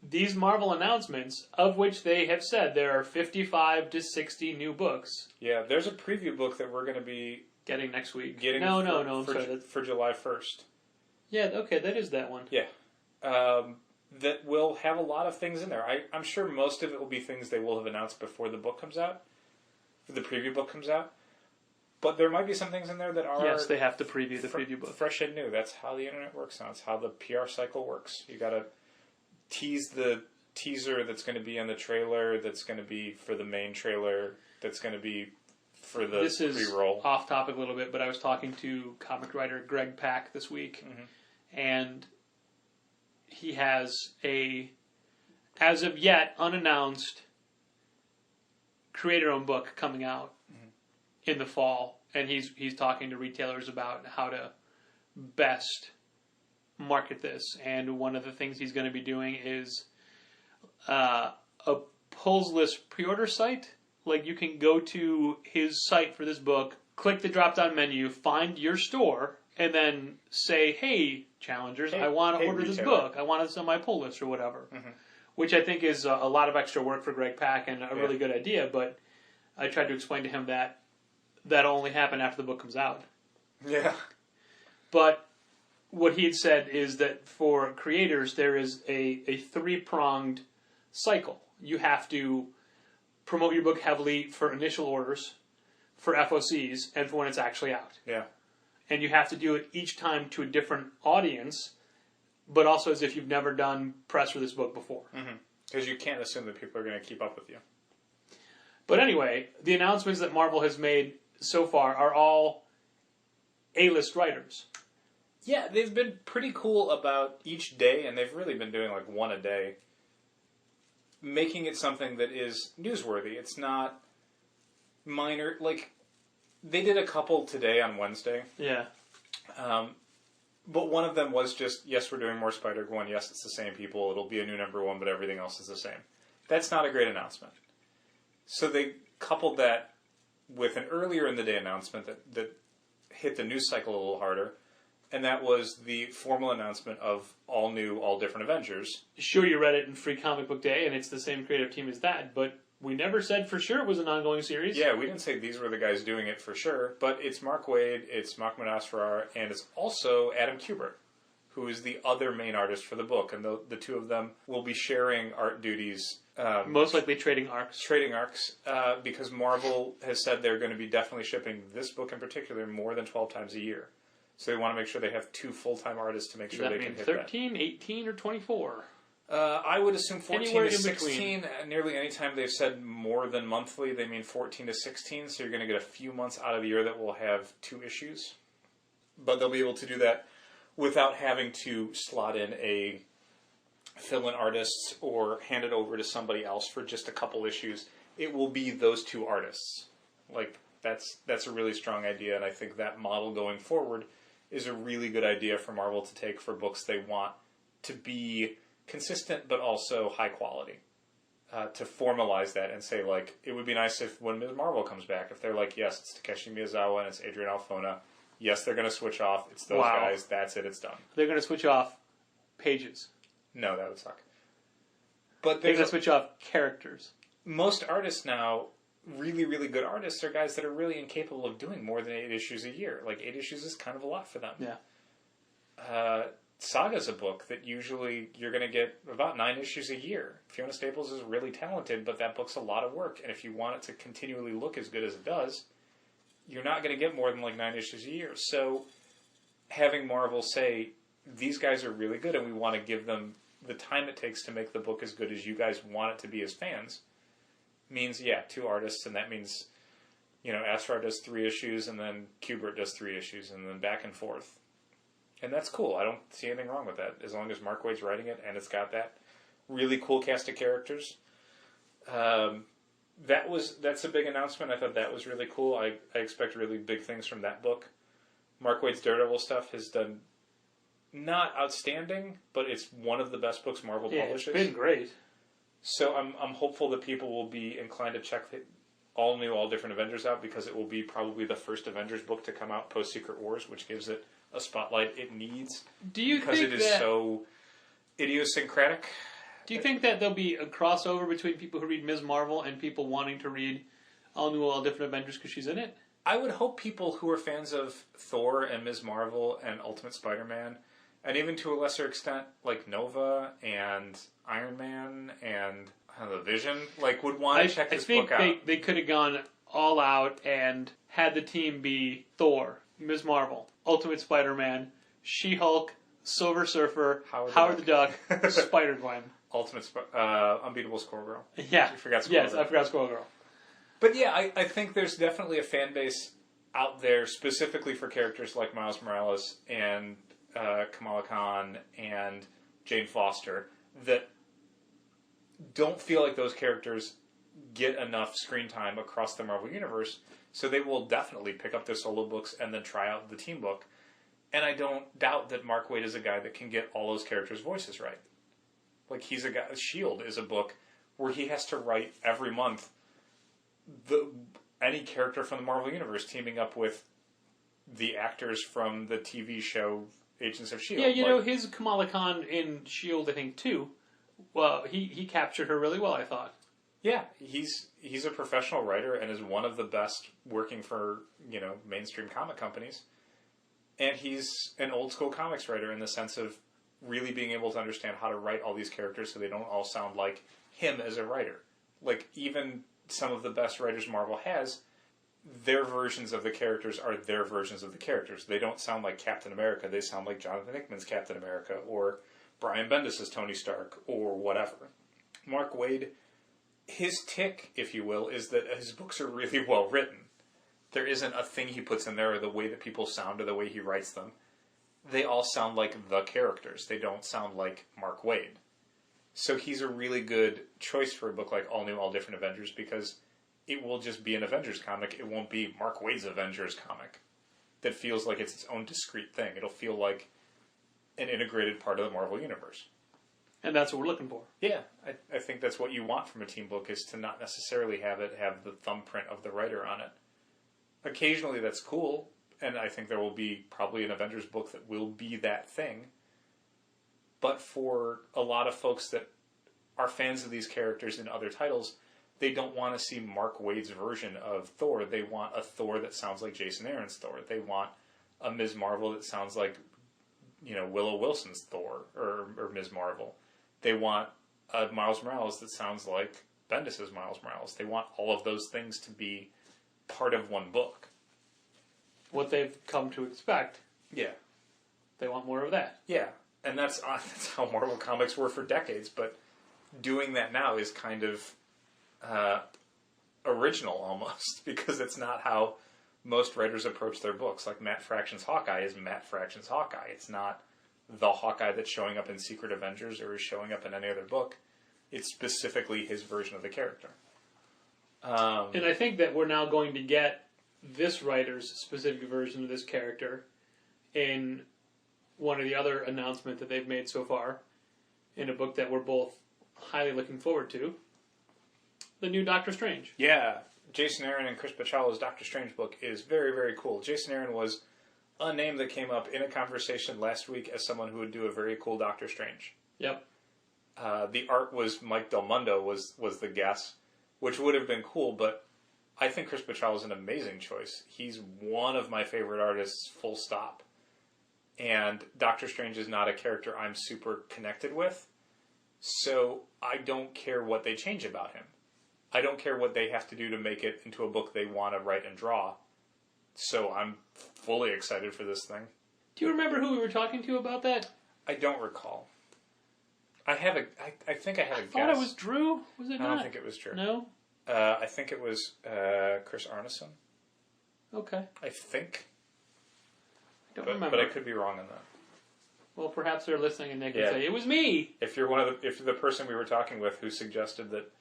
S1: these Marvel announcements, of which they have said there are 55 to 60 new books.
S2: Yeah, there's a preview book that we're going to be...
S1: Getting next week.
S2: No, I'm sorry. For July 1st.
S1: Yeah, okay, that is that one.
S2: Yeah. That will have a lot of things in there. I'm sure most of it will be things they will have announced before the book comes out. The preview book comes out. But there might be some things in there that are...
S1: Yes, they have to preview the preview book.
S2: Fresh and new. That's how the internet works now. It's how the PR cycle works. You got to tease the teaser that's going to be in the trailer, that's going to be for the main trailer, that's going to be for the
S1: this
S2: pre-roll.
S1: This is off topic a little bit, but I was talking to comic writer Greg Pak this week, and he has a, as of yet, unannounced creator-owned book coming out in the fall, and he's talking to retailers about how to best market this. And one of the things he's going to be doing is a pulls list pre-order site. Like, you can go to his site for this book, click the drop-down menu, find your store, and then say, hey, challengers, I want to order this book. I want it on my pull list or whatever. Which I think is a lot of extra work for Greg Pak and a really good idea, but I tried to explain to him that that'll only happen after the book comes out.
S2: Yeah.
S1: But what he had said is that for creators, there is a 3-pronged cycle. You have to promote your book heavily for initial orders, for FOCs, and for when it's actually out.
S2: Yeah.
S1: And you have to do it each time to a different audience, but also as if you've never done press for this book before.
S2: Because you can't assume that people are going to keep up with you.
S1: But anyway, the announcements that Marvel has made so far are all A-list writers.
S2: Yeah, they've been pretty cool about each day, and they've really been doing like one a day, making it something that is newsworthy. It's not minor. Like, they did a couple today on Wednesday.
S1: Yeah.
S2: But one of them was just, yes, we're doing more Spider-Gwen. Yes, it's the same people. It'll be a new #1, but everything else is the same. That's not a great announcement. So they coupled that with an earlier in the day announcement that hit the news cycle a little harder, and that was the formal announcement of all new, all different Avengers.
S1: Sure, you read it in Free Comic Book Day, and it's the same creative team as that, but we never said for sure it was an ongoing series.
S2: Yeah, we didn't say these were the guys doing it for sure, but it's Mark Waid, it's Mahmoud Asfarar, and it's also Adam Kubert, who is the other main artist for the book, and the two of them will be sharing art duties.
S1: Most likely trading arcs.
S2: Because Marvel has said they're going to be definitely shipping this book in particular more than 12 times a year. So they want to make sure they have 2 full-time artists to make sure they can hit
S1: 13, that. 18, or 24?
S2: I would assume 14
S1: Anywhere
S2: to
S1: in
S2: 16. Nearly any time they've said more than monthly, they mean 14 to 16. So you're going to get a few months out of the year that will have 2 issues. But they'll be able to do that without having to slot in a fill-in artists or hand it over to somebody else for just a couple issues. It will be those two artists. Like, that's a really strong idea, and I think that model going forward is a really good idea for Marvel to take for books they want to be consistent but also high quality. To formalize that and say, like, it would be nice if when Ms. Marvel comes back, if they're like, yes, it's Takeshi Miyazawa and it's Adrian Alfona, yes, they're going to switch off, it's those guys, that's it, it's done.
S1: They're going to switch off pages.
S2: No, that would suck. But
S1: they're going to switch off characters.
S2: Most artists now, really, really good artists, are guys that are really incapable of doing more than 8 issues a year. Like, 8 issues is kind of a lot for them.
S1: Yeah.
S2: Saga's a book that usually you're going to get about 9 issues a year. Fiona Staples is really talented, but that book's a lot of work. And if you want it to continually look as good as it does, you're not going to get more than like 9 issues a year. So having Marvel say, these guys are really good and we want to give them the time it takes to make the book as good as you guys want it to be as fans, means, 2 artists, and that means, Asrar does 3 issues, and then Kubert does 3 issues, and then back and forth. And that's cool. I don't see anything wrong with that, as long as Mark Waid's writing it, and it's got that really cool cast of characters. That's a big announcement. I thought that was really cool. I expect really big things from that book. Mark Waid's Daredevil stuff has done not outstanding, but it's one of the best books Marvel publishes.
S1: It's been great.
S2: So I'm hopeful that people will be inclined to check the all new, all different Avengers out, because it will be probably the first Avengers book to come out post Secret Wars, which gives it a spotlight it needs.
S1: Do you
S2: because
S1: think
S2: it is so idiosyncratic?
S1: Do you think that there'll be a crossover between people who read Ms. Marvel and people wanting to read all new, all different Avengers because she's in it?
S2: I would hope people who are fans of Thor and Ms. Marvel and Ultimate Spider-Man, and even to a lesser extent, like Nova and Iron Man and the Vision, like, would want to check this book out. I
S1: think they could have gone all out and had the team be Thor, Ms. Marvel, Ultimate Spider-Man, She-Hulk, Silver Surfer, Howard the Duck, Spider-Gwen.
S2: Unbeatable Squirrel Girl.
S1: Yeah.
S2: You forgot Squirrel Girl.
S1: I forgot Squirrel Girl.
S2: But yeah, I think there's definitely a fan base out there specifically for characters like Miles Morales and Kamala Khan and Jane Foster that don't feel like those characters get enough screen time across the Marvel Universe, so they will definitely pick up their solo books and then try out the team book. And I don't doubt that Mark Waid is a guy that can get all those characters' voices right. Like, he's a guy. S.H.I.E.L.D. is a book where he has to write every month any character from the Marvel Universe teaming up with the actors from the TV show Agents of S.H.I.E.L.D.
S1: Yeah, his Kamala Khan in S.H.I.E.L.D., I think, too. Well, he captured her really well, I thought.
S2: Yeah, he's a professional writer and is one of the best working for, mainstream comic companies. And he's an old school comics writer in the sense of really being able to understand how to write all these characters so they don't all sound like him as a writer. Like, even some of the best writers Marvel has, their versions of the characters are their versions of the characters. They don't sound like Captain America. They sound like Jonathan Hickman's Captain America or Brian Bendis' Tony Stark or whatever. Mark Waid, his tick, if you will, is that his books are really well written. There isn't a thing he puts in there or the way that people sound or the way he writes them. They all sound like the characters. They don't sound like Mark Waid. So he's a really good choice for a book like All New, All Different Avengers, because it will just be an Avengers comic. It won't be Mark Waid's Avengers comic that feels like it's its own discrete thing. It'll feel like an integrated part of the Marvel Universe.
S1: And that's what we're looking for.
S2: Yeah, I think that's what you want from a team book, is to not necessarily have it have the thumbprint of the writer on it. Occasionally that's cool, and I think there will be probably an Avengers book that will be that thing. But for a lot of folks that are fans of these characters in other titles, they don't want to see Mark Waid's version of Thor. They want a Thor that sounds like Jason Aaron's Thor. They want a Ms. Marvel that sounds like, Willow Wilson's Thor or Ms. Marvel. They want a Miles Morales that sounds like Bendis' Miles Morales. They want all of those things to be part of one book.
S1: What they've come to expect.
S2: Yeah.
S1: They want more of that.
S2: Yeah. And that's how Marvel Comics were for decades, but doing that now is kind of original almost, because it's not how most writers approach their books. Like Matt Fraction's Hawkeye is Matt Fraction's Hawkeye. It's not the Hawkeye that's showing up in Secret Avengers or is showing up in any other book. It's specifically his version of the character.
S1: And I think that we're now going to get this writer's specific version of this character in one of the other announcements that they've made so far, in a book that we're both highly looking forward to, the new Doctor Strange.
S2: Yeah, Jason Aaron and Chris Bachala's Doctor Strange book is very, very cool. Jason Aaron was a name that came up in a conversation last week as someone who would do a very cool Doctor Strange.
S1: Yep.
S2: The art was Mike Del Mundo was the guess, which would have been cool, but I think Chris Bachalo is an amazing choice. He's one of my favorite artists, full stop. And Doctor Strange is not a character I'm super connected with, so I don't care what they change about him. I don't care what they have to do to make it into a book they want to write and draw. So I'm fully excited for this thing.
S1: Do you remember who we were talking to about that?
S2: I don't recall. I think I had a guess.
S1: I thought it was Drew. Was it not?
S2: I don't think it was Drew.
S1: No?
S2: I think it was Chris Arneson.
S1: Okay.
S2: I think.
S1: I don't remember.
S2: But I could be wrong on that.
S1: Well, perhaps they're listening and they can say, it was me!
S2: If you're if you're the person we were talking with who suggested that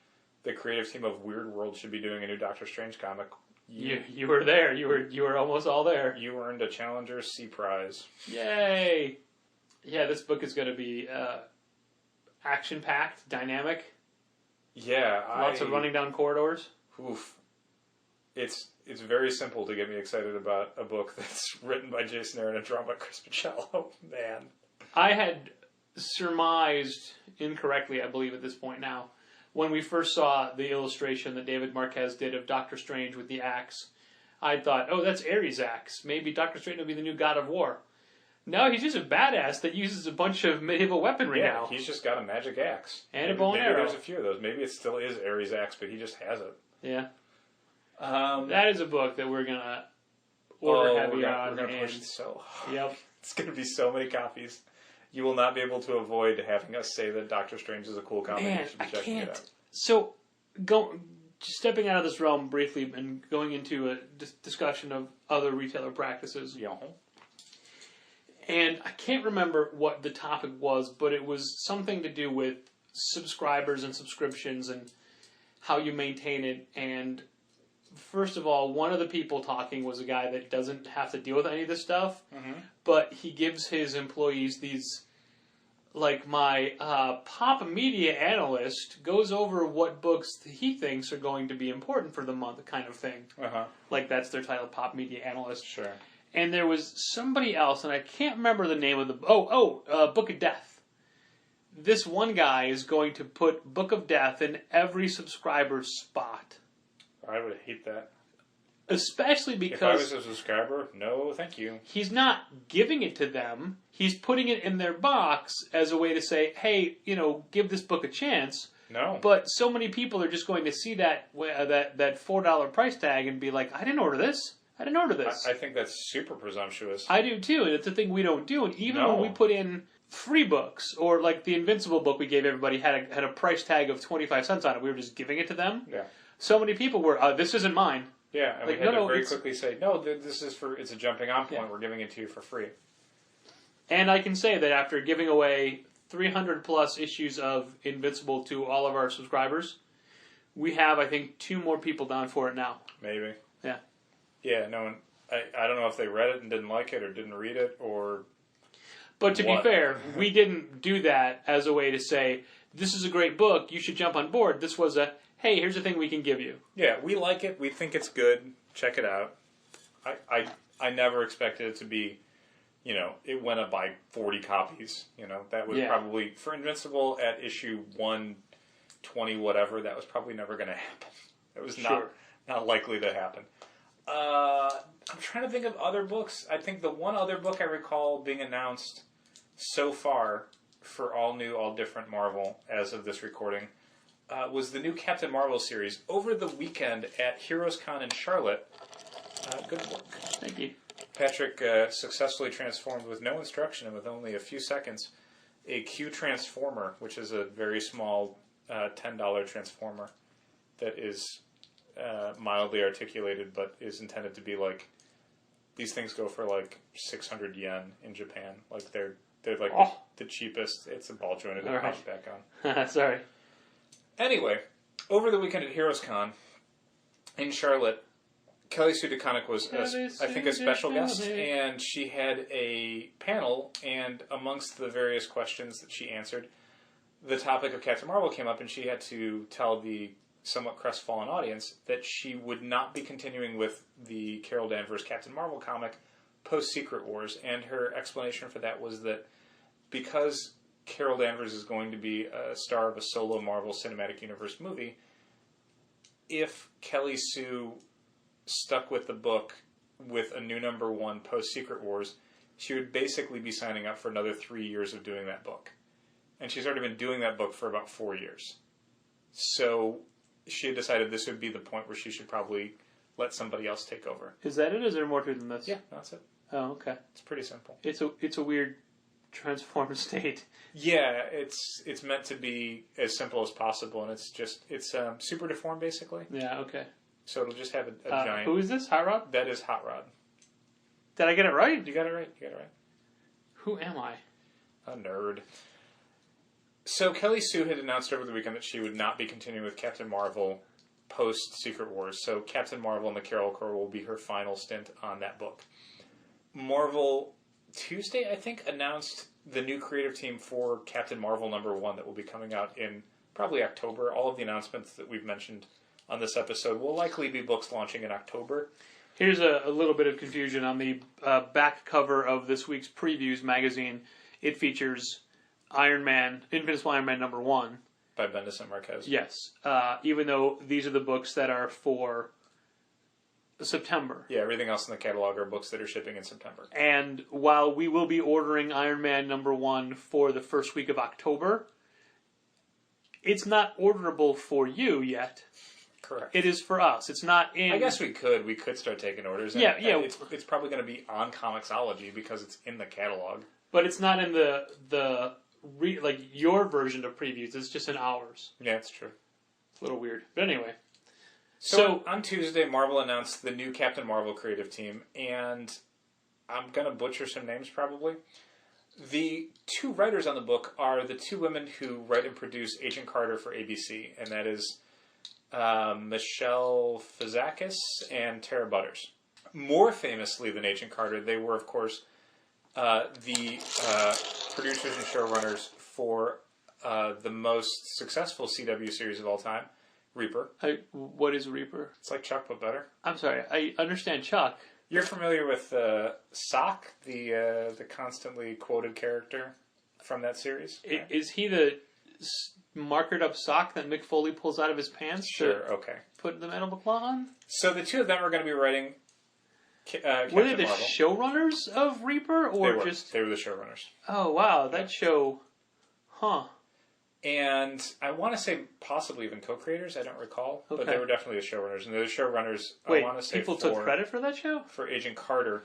S2: the creative team of Weird World should be doing a new Doctor Strange comic,
S1: you were there. You were almost all there.
S2: You earned a Challenger C prize.
S1: Yay! Yeah, this book is going to be action-packed, dynamic.
S2: Yeah,
S1: lots of running down corridors.
S2: Oof. It's very simple to get me excited about a book that's written by Jason Aaron and drawn by Chris Bachalo. Man. I
S1: had surmised incorrectly, I believe at this point now, when we first saw the illustration that David Marquez did of Doctor Strange with the axe, I thought, oh, that's Ares' axe. Maybe Doctor Strange will be the new god of war. No, he's just a badass that uses a bunch of medieval weaponry now.
S2: He's just got a magic axe.
S1: And a bow and arrow.
S2: Maybe there's a few of those. Maybe it still is Ares' axe, but he just has it.
S1: Yeah. That is a book that we're going to order heavy on.
S2: We're going to push it so hard.
S1: Yep.
S2: It's going to be so many copies. You will not be able to avoid having us say that Doctor Strange is a cool comic.
S1: Man,
S2: you should be checking it out.
S1: So, stepping out of this realm briefly and going into a discussion of other retailer practices.
S2: Yeah.
S1: And I can't remember what the topic was, but it was something to do with subscribers and subscriptions and how you maintain it. And first of all, one of the people talking was a guy that doesn't have to deal with any of this stuff, but he gives his employees these, like my pop media analyst goes over what books he thinks are going to be important for the month kind of thing. Like that's their title, pop media analyst.
S2: Sure.
S1: And there was somebody else, and I can't remember the name of the... Book of Death. This one guy is going to put Book of Death in every subscriber's spot.
S2: I would hate that.
S1: Especially because...
S2: If I was a subscriber, no, thank you.
S1: He's not giving it to them. He's putting it in their box as a way to say, hey, give this book a chance.
S2: No.
S1: But so many people are just going to see that $4 price tag and be like, I didn't order this. I
S2: think that's super presumptuous.
S1: I do too, and it's a thing we don't do. And even when we put in free books, or like the Invincible book we gave everybody had a price tag of 25 cents on it, we were just giving it to them.
S2: Yeah.
S1: So many people were, this isn't mine.
S2: Yeah, and we had to very quickly say, no, this is it's a jumping off point. We're giving it to you for free.
S1: And I can say that after giving away 300 plus issues of Invincible to all of our subscribers, we have, I think, 2 more people down for it now.
S2: Maybe.
S1: Yeah.
S2: Yeah, no, I don't know if they read it and didn't like it or didn't read it or...
S1: But to be fair, we didn't do that as a way to say, this is a great book, you should jump on board. This was a, hey, here's a thing we can give you.
S2: Yeah, we like it, we think it's good, check it out. I never expected it to be, it went up by 40 copies. That was probably, for Invincible at issue 120 whatever, that was probably never going to happen. It was not likely to happen. I'm trying to think of other books. I think the one other book I recall being announced so far for all new, all different Marvel as of this recording was the new Captain Marvel series over the weekend at Heroes Con in Charlotte. Good book.
S1: Thank you.
S2: Patrick successfully transformed with no instruction and with only a few seconds a Q Transformer, which is a very small $10 transformer that is mildly articulated, but is intended to be like, these things go for like 600 yen in Japan. Like they're They're like the cheapest. It's a ball jointed and pops back on.
S1: Sorry.
S2: Anyway, over the weekend at Heroes Con in Charlotte, Kelly Sue DeConnick was, I think, a special guest, and she had a panel, and amongst the various questions that she answered, the topic of Captain Marvel came up, and she had to tell the somewhat crestfallen audience that she would not be continuing with the Carol Danvers Captain Marvel comic post-Secret Wars, and her explanation for that was that because Carol Danvers is going to be a star of a solo Marvel Cinematic Universe movie, if Kelly Sue stuck with the book with a new #1 post-Secret Wars, she would basically be signing up for another 3 years of doing that book. And she's already been doing that book for about 4 years. So she had decided this would be the point where she should probably let somebody else take over.
S1: Is that it? Is there more to it than this?
S2: Yeah, that's it.
S1: Oh, okay.
S2: It's pretty simple.
S1: It's a weird transformed state.
S2: Yeah, it's meant to be as simple as possible, and it's super deformed basically.
S1: Yeah, okay.
S2: So it'll just have a giant.
S1: Who is this? Hot Rod?
S2: That is Hot Rod.
S1: Did I get it right?
S2: You got it right. You got it right.
S1: Who am I?
S2: A nerd. So Kelly Sue had announced over the weekend that she would not be continuing with Captain Marvel post Secret Wars. So Captain Marvel and the Carol Corps will be her final stint on that book. Marvel Tuesday, I think, announced the new creative team for Captain Marvel #1 that will be coming out in probably October. All of the announcements that we've mentioned on this episode will likely be books launching in October.
S1: Here's a little bit of confusion on the back cover of this week's Previews magazine. It features Invincible Iron Man #1.
S2: By Bendis and Marquez.
S1: Yes. Even though these are the books that are for September.
S2: Yeah, everything else in the catalog are books that are shipping in September.
S1: And while we will be ordering Iron Man #1 for the first week of October, it's not orderable for you yet.
S2: Correct.
S1: It is for us. It's not in...
S2: I guess we could start taking orders. And,
S1: yeah.
S2: And it's probably going to be on Comixology because it's in the catalog.
S1: But it's not in like your version of Previews. It's just in ours.
S2: Yeah, that's true.
S1: It's a little weird. But anyway.
S2: So on Tuesday, Marvel announced the new Captain Marvel creative team, and I'm going to butcher some names probably. The two writers on the book are the two women who write and produce Agent Carter for ABC, and that is Michelle Fazakis and Tara Butters. More famously than Agent Carter, they were, of course, the producers and showrunners for the most successful CW series of all time, Reaper.
S1: What is Reaper?
S2: It's like Chuck, but better.
S1: I'm sorry. I understand Chuck.
S2: You're familiar with Sock, the constantly quoted character from that series?
S1: Is he the markered up sock that Mick Foley pulls out of his pants?
S2: Sure, okay.
S1: Put the Mandible Claw on?
S2: So the two of them are going to be writing
S1: Were they the
S2: Marvel.
S1: showrunners of Reaper? Or
S2: They were the showrunners.
S1: Oh, wow. That show... Huh.
S2: And I want to say possibly even co-creators, I don't recall.
S1: Okay.
S2: But they were definitely the showrunners. And they're the showrunners,
S1: Wait,
S2: I want to say,
S1: people took credit for that show?
S2: For Agent Carter.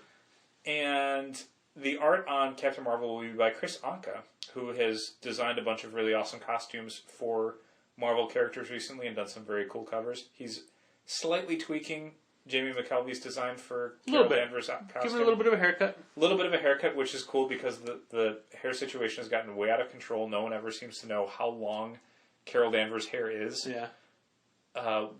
S2: And the art on Captain Marvel will be by Chris Anka, who has designed a bunch of really awesome costumes for Marvel characters recently and done some very cool covers. He's slightly tweaking Jamie McKelvey's design for Carol Danvers' costume.
S1: Give it a little bit of a haircut.
S2: A little bit of a haircut, which is cool because the hair situation has gotten way out of control. No one ever seems to know how long Carol Danvers' hair is.
S1: Yeah.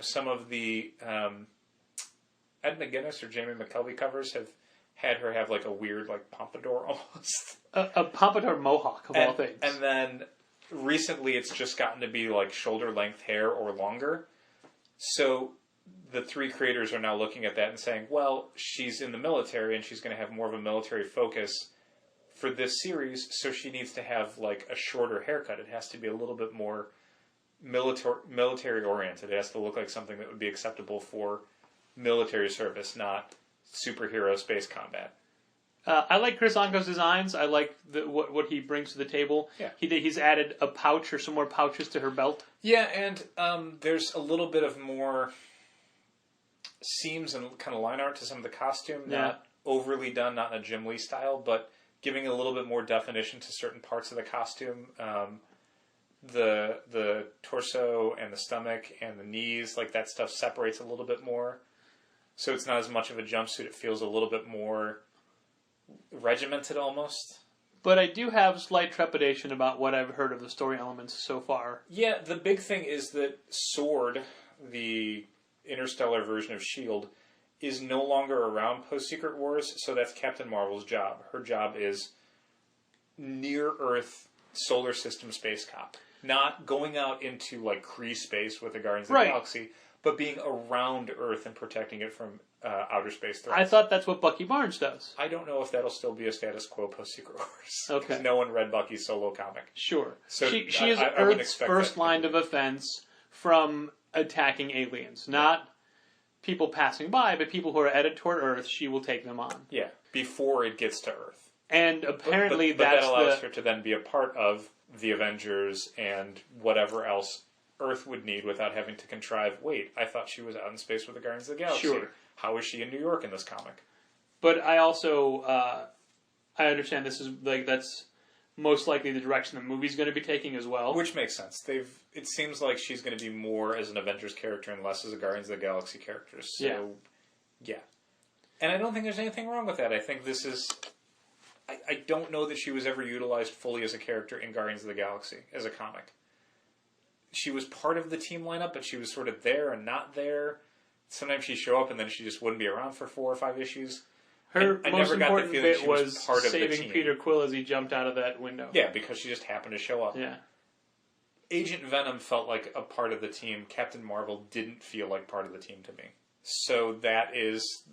S2: Some of the Ed McGuinness or Jamie McKelvey covers have had her have like a weird like pompadour almost.
S1: A pompadour mohawk of all things.
S2: And then recently it's just gotten to be like shoulder length hair or longer. So the three creators are now looking at that and saying, well, she's in the military and she's going to have more of a military focus for this series, so she needs to have like a shorter haircut. It has to be a little bit more military oriented. It has to look like something that would be acceptable for military service, not superhero space combat.
S1: I like Chris Anka's designs. I like what he brings to the table.
S2: Yeah.
S1: He's added a pouch or some more pouches to her belt.
S2: Yeah, and there's a little bit of more seams and kind of line art to some of the costume.
S1: Yeah.
S2: Not overly done, not in a Jim Lee style, but giving a little bit more definition to certain parts of the costume. The torso and the stomach and the knees, like that stuff separates a little bit more. So it's not as much of a jumpsuit. It feels a little bit more regimented almost.
S1: But I do have slight trepidation about what I've heard of the story elements so far.
S2: Yeah, the big thing is that SWORD, the interstellar version of S.H.I.E.L.D., is no longer around post-Secret Wars, so that's Captain Marvel's job. Her job is near-Earth solar system space cop. Not going out into, like, Kree space with the Guardians of the Galaxy, but being around Earth and protecting it from outer space threats.
S1: I thought that's what Bucky Barnes does.
S2: I don't know if that'll still be a status quo post-Secret Wars.
S1: Okay.
S2: Because no one read Bucky's solo comic.
S1: Sure.
S2: So
S1: she is Earth's first line of offense from attacking aliens. Not people passing by, but people who are headed toward Earth, she will take them on.
S2: Yeah, before it gets to Earth.
S1: And apparently
S2: but
S1: that's
S2: that allows her to then be a part of the Avengers and whatever else Earth would need without having to contrive, wait, I thought she was out in space with the Guardians of the Galaxy.
S1: Sure.
S2: How is she in New York in this comic?
S1: But I also, I understand this is, like, that's most likely the direction the movie's going to be taking as well.
S2: Which makes sense. It seems like she's going to be more as an Avengers character and less as a Guardians of the Galaxy character. So, yeah. And I don't think there's anything wrong with that. I think this is... I don't know that she was ever utilized fully as a character in Guardians of the Galaxy, as a comic. She was part of the team lineup, but she was sort of there and not there. Sometimes she'd show up and then she just wouldn't be around for 4 or 5 issues.
S1: Her most important bit was
S2: part of the
S1: saving
S2: team.
S1: Peter Quill as he jumped out of that window.
S2: Yeah, because she just happened to show up.
S1: Yeah.
S2: Agent Venom felt like a part of the team. Captain Marvel didn't feel like part of the team to me. So that is...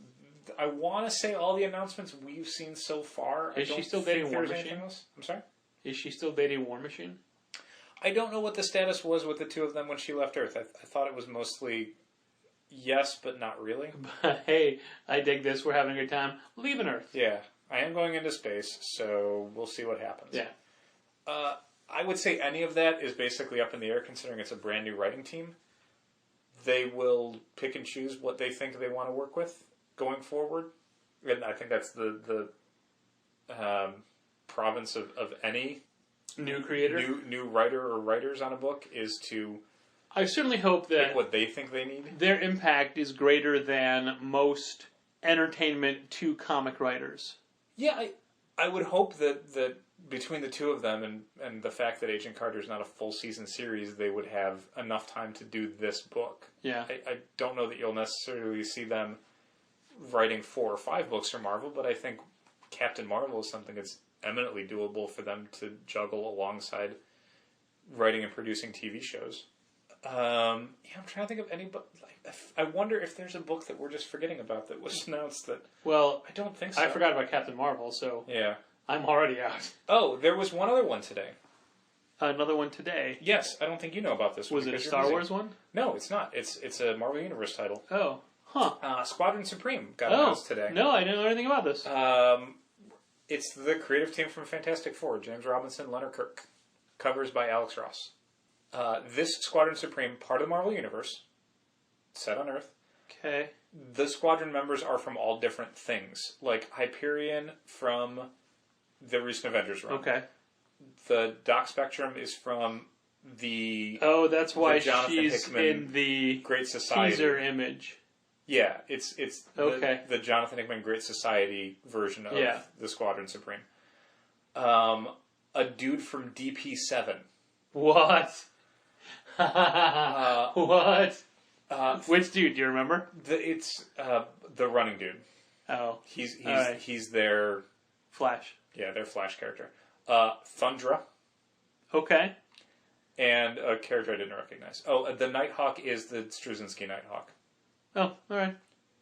S2: I want to say all the announcements we've seen so far.
S1: Is she still dating War Machine?
S2: I'm sorry?
S1: Is she still dating War Machine?
S2: I don't know what the status was with the two of them when she left Earth. I thought it was mostly yes, but not really.
S1: But hey, I dig this. We're having a good time. Leaving Earth.
S2: Yeah, I am going into space, so we'll see what happens.
S1: Yeah.
S2: I would say any of that is basically up in the air considering it's a brand new writing team. They will pick and choose what they think they want to work with going forward. And I think that's the province of any
S1: new creator,
S2: new writer or writers on a book is to.
S1: I certainly hope that
S2: what they think they need.
S1: Their impact is greater than most entertainment to comic writers.
S2: Yeah, I would hope that between the two of them and the fact that Agent Carter is not a full season series, they would have enough time to do this book.
S1: Yeah,
S2: I don't know that you'll necessarily see them writing 4 or 5 books for Marvel, but I think Captain Marvel is something that's eminently doable for them to juggle alongside writing and producing TV shows. I'm trying to think of any book. I wonder if there's a book that we're just forgetting about that was announced that...
S1: Well,
S2: I don't think so.
S1: I forgot about Captain Marvel, so
S2: yeah,
S1: I'm already out.
S2: Oh, there was one other one today.
S1: Another one today.
S2: Yes, I don't think you know about this one.
S1: Was it a Star Wars one?
S2: No, it's not. It's a Marvel Universe title.
S1: Oh, huh.
S2: Squadron Supreme got announced today.
S1: No, I didn't know anything about this.
S2: It's the creative team from Fantastic Four: James Robinson, Leonard Kirk. Covers by Alex Ross. This Squadron Supreme, part of the Marvel Universe, set on Earth.
S1: Okay.
S2: The Squadron members are from all different things, like Hyperion from the recent Avengers run.
S1: Okay.
S2: The Doc Spectrum is from the...
S1: Oh, that's why
S2: Jonathan
S1: she's
S2: Hickman
S1: in the
S2: Great Society
S1: teaser image.
S2: Yeah, it's
S1: okay.
S2: the Jonathan Hickman Great Society version of the Squadron Supreme. A dude from DP7.
S1: What? What? Which dude? Do you remember?
S2: It's the running dude.
S1: Oh,
S2: he's their
S1: Flash.
S2: Yeah, their Flash character. Thundra.
S1: Okay.
S2: And a character I didn't recognize. Oh, the Nighthawk is the Straczynski Nighthawk.
S1: Oh, all right.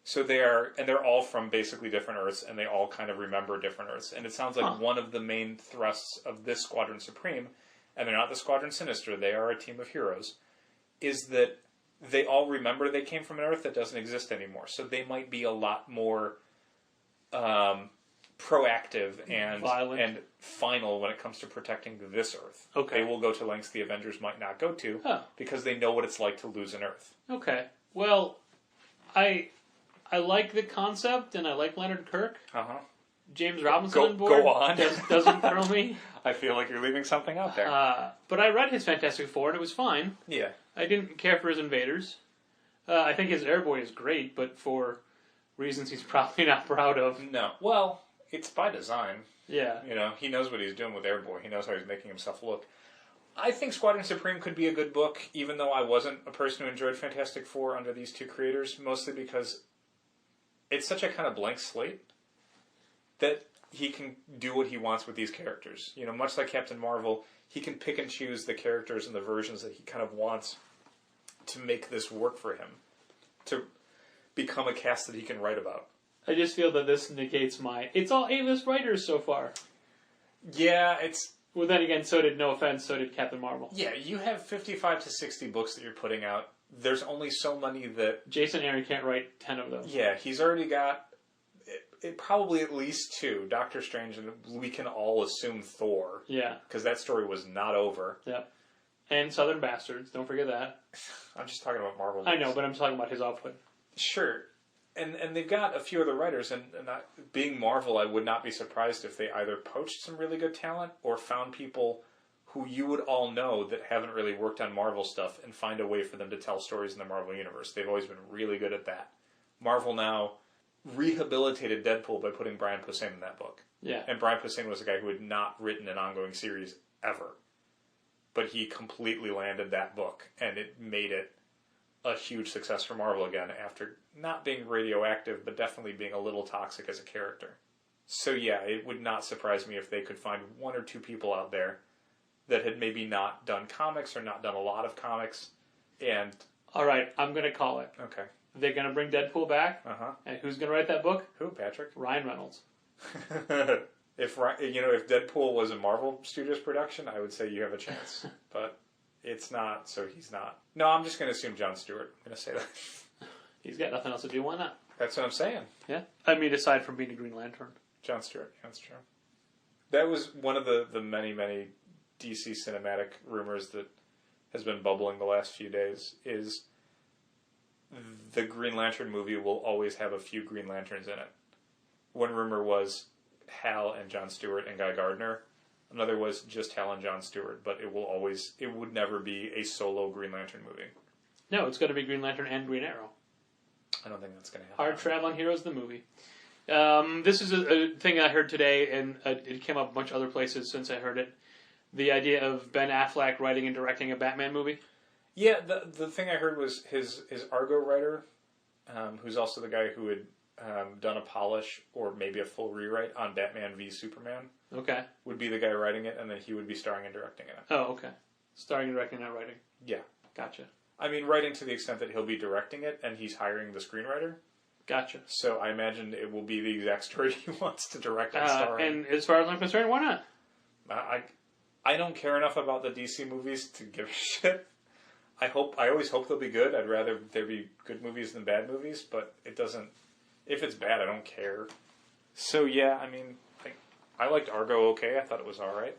S2: So they're all from basically different Earths, and they all kind of remember different Earths. And it sounds like one of the main thrusts of this Squadron Supreme, and they're not the Squadron Sinister, they are a team of heroes, is that they all remember they came from an Earth that doesn't exist anymore. So they might be a lot more proactive and
S1: violent
S2: and final when it comes to protecting this Earth.
S1: Okay.
S2: They will go to lengths the Avengers might not go to because they know what it's like to lose an Earth.
S1: Okay. Well, I like the concept, and I like Leonard Kirk. James Robinson on board
S2: go on.
S1: doesn't throw me.
S2: I feel like you're leaving something out there.
S1: But I read his Fantastic Four, and it was fine.
S2: Yeah.
S1: I didn't care for his Invaders. I think his Airboy is great, but for reasons he's probably not proud of.
S2: No. Well, It's by design.
S1: Yeah.
S2: You know, he knows what he's doing with Airboy. He knows how he's making himself look. I think Squadron Supreme could be a good book, even though I wasn't a person who enjoyed Fantastic Four under these two creators, mostly because it's such a kind of blank slate that he can do what he wants with these characters. You know, much like Captain Marvel, he can pick and choose the characters and the versions that he kind of wants to make this work for him, to become a cast that he can write about.
S1: I just feel that this negates it's all A-list writers so far.
S2: Yeah, it's...
S1: Well, then again, so did Captain Marvel.
S2: Yeah, you have 55 to 60 books that you're putting out. There's only so many that...
S1: Jason Aaron can't write 10 of them.
S2: Yeah, he's already got probably at least 2. Doctor Strange, and we can all assume Thor.
S1: Yeah.
S2: Because that story was not over.
S1: Yeah. And Southern Bastards, don't forget that.
S2: I'm just talking about Marvel books.
S1: I know, but I'm talking about his output.
S2: Sure. And they've got a few other writers, and being Marvel, I would not be surprised if they either poached some really good talent or found people who you would all know that haven't really worked on Marvel stuff and find a way for them to tell stories in the Marvel Universe. They've always been really good at that. Marvel now rehabilitated Deadpool by putting Brian Posehn in that book.
S1: Yeah.
S2: And Brian Posehn was a guy who had not written an ongoing series ever. But he completely landed that book, and it made it a huge success for Marvel again after not being radioactive, but definitely being a little toxic as a character. So yeah, it would not surprise me if they could find 1 or 2 people out there that had maybe not done comics or not done a lot of comics. And
S1: all right, I'm going to call it.
S2: Okay.
S1: They're going to bring Deadpool back.
S2: Uh-huh.
S1: And who's going to write that book?
S2: Who, Patrick?
S1: Ryan Reynolds.
S2: If Deadpool was a Marvel Studios production, I would say you have a chance. But it's not, so he's not. No, I'm just going to assume Jon Stewart. I'm going to say that.
S1: He's got nothing else to do. Why not?
S2: That's what I'm saying.
S1: Yeah. I mean, aside from being a Green Lantern.
S2: Jon Stewart. That's true. That was one of the many, many DC cinematic rumors that has been bubbling the last few days, is the Green Lantern movie will always have a few Green Lanterns in it. One rumor was Hal and Jon Stewart and Guy Gardner. Another was just Hal and Jon Stewart, but it would never be a solo Green Lantern movie.
S1: No, it's going to be Green Lantern and Green Arrow.
S2: I don't think that's going to happen.
S1: Hard Traveling Heroes, the movie. This is a thing I heard today, and it came up a bunch of other places since I heard it. The idea of Ben Affleck writing and directing a Batman movie.
S2: Yeah, the thing I heard was his Argo writer, who's also the guy who had done a polish or maybe a full rewrite on Batman v Superman.
S1: Okay.
S2: Would be the guy writing it, and then he would be starring and directing it.
S1: Oh, okay. Starring and directing, not writing.
S2: Yeah.
S1: Gotcha.
S2: I mean, writing to the extent that he'll be directing it, and he's hiring the screenwriter.
S1: Gotcha.
S2: So I imagine it will be the exact story he wants to direct and star in.
S1: And as far as I'm concerned, why not?
S2: I don't care enough about the DC movies to give a shit. I always hope they'll be good. I'd rather there be good movies than bad movies, but it doesn't. If it's bad, I don't care. So yeah, I mean, I liked Argo okay. I thought it was all right.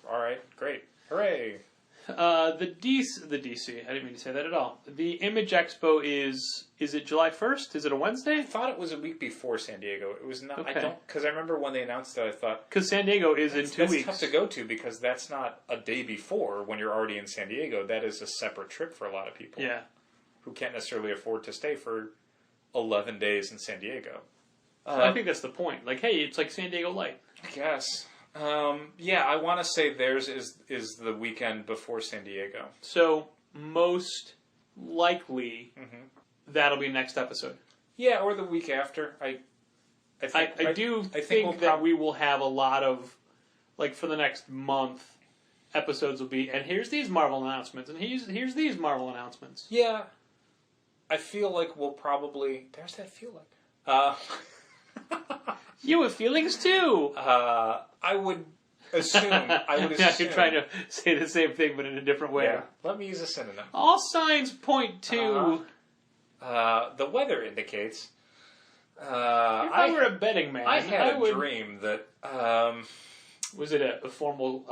S2: All right, great, hooray.
S1: The DC. I didn't mean to say that at all. The Image Expo is it July 1st? Is it a Wednesday?
S2: I thought it was a week before San Diego. It was not.
S1: Okay.
S2: Because I remember when they announced it, I thought
S1: because San Diego is in 2 weeks.
S2: That's tough to go to because that's not a day before when you're already in San Diego. That is a separate trip for a lot of people.
S1: Yeah.
S2: Who can't necessarily afford to stay for 11 days in San Diego.
S1: I think that's the point. Like, hey, it's like San Diego Light.
S2: I guess. Yeah, I want to say theirs is the weekend before San Diego.
S1: So, most likely, that'll be next episode.
S2: Yeah, or the week after. I think
S1: we will have a lot of, like, for the next month, episodes will be, and here's these Marvel announcements, and here's these Marvel announcements.
S2: Yeah. I feel like we'll probably... There's that feel like.
S1: You have feelings too.
S2: I would assume.
S1: Now you're trying to say the same thing, but in a different way.
S2: Yeah. Let me use a synonym.
S1: All signs point to.
S2: The weather indicates.
S1: If I were a betting man,
S2: I had a dream that.
S1: Was it a formal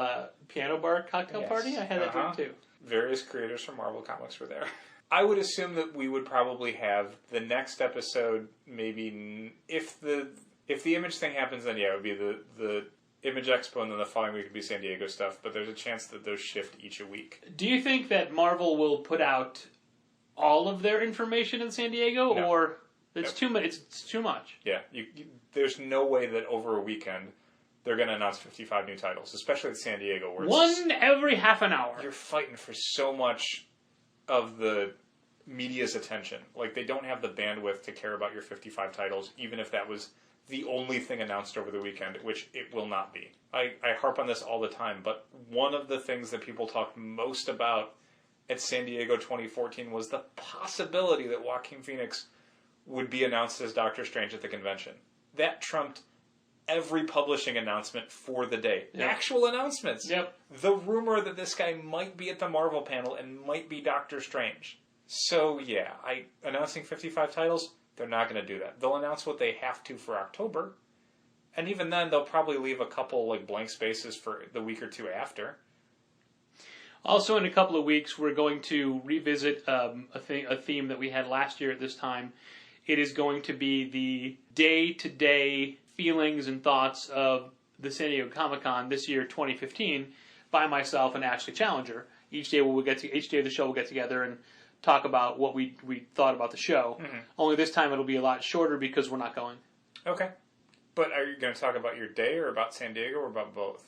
S1: piano bar cocktail party? I had that dream too.
S2: Various creators from Marvel Comics were there. I would assume that we would probably have the next episode. Maybe if the Image thing happens, then yeah, it would be the Image Expo, and then the following week would be San Diego stuff. But there's a chance that those shift each a week.
S1: Do you think that Marvel will put out all of their information in San Diego,
S2: No.
S1: or It's too much. It's too much.
S2: Yeah, there's no way that over a weekend they're going to announce 55 new titles, especially at San Diego. Where
S1: One every half an hour.
S2: You're fighting for so much of the media's attention. Like, they don't have the bandwidth to care about your 55 titles, even if that was the only thing announced over the weekend, which it will not be. I harp on this all the time, but one of the things that people talked most about at San Diego 2014 was the possibility that Joaquin Phoenix would be announced as Doctor Strange at the convention. That trumped every publishing announcement for the day.
S1: Yep.
S2: Actual announcements.
S1: Yep.
S2: The rumor that this guy might be at the Marvel panel and might be Doctor Strange. So, yeah, announcing 55 titles, they're not going to do that. They'll announce what they have to for October, and even then, they'll probably leave a couple like blank spaces for the week or two after.
S1: Also, in a couple of weeks, we're going to revisit a theme that we had last year at this time. It is going to be the day-to-day feelings and thoughts of the San Diego Comic-Con this year, 2015, by myself and Ashley Challenger. Each day of the show we'll get together and talk about what we thought about the show. Mm-hmm. Only this time it'll be a lot shorter because we're not going.
S2: Okay. But are you going to talk about your day or about San Diego or about both?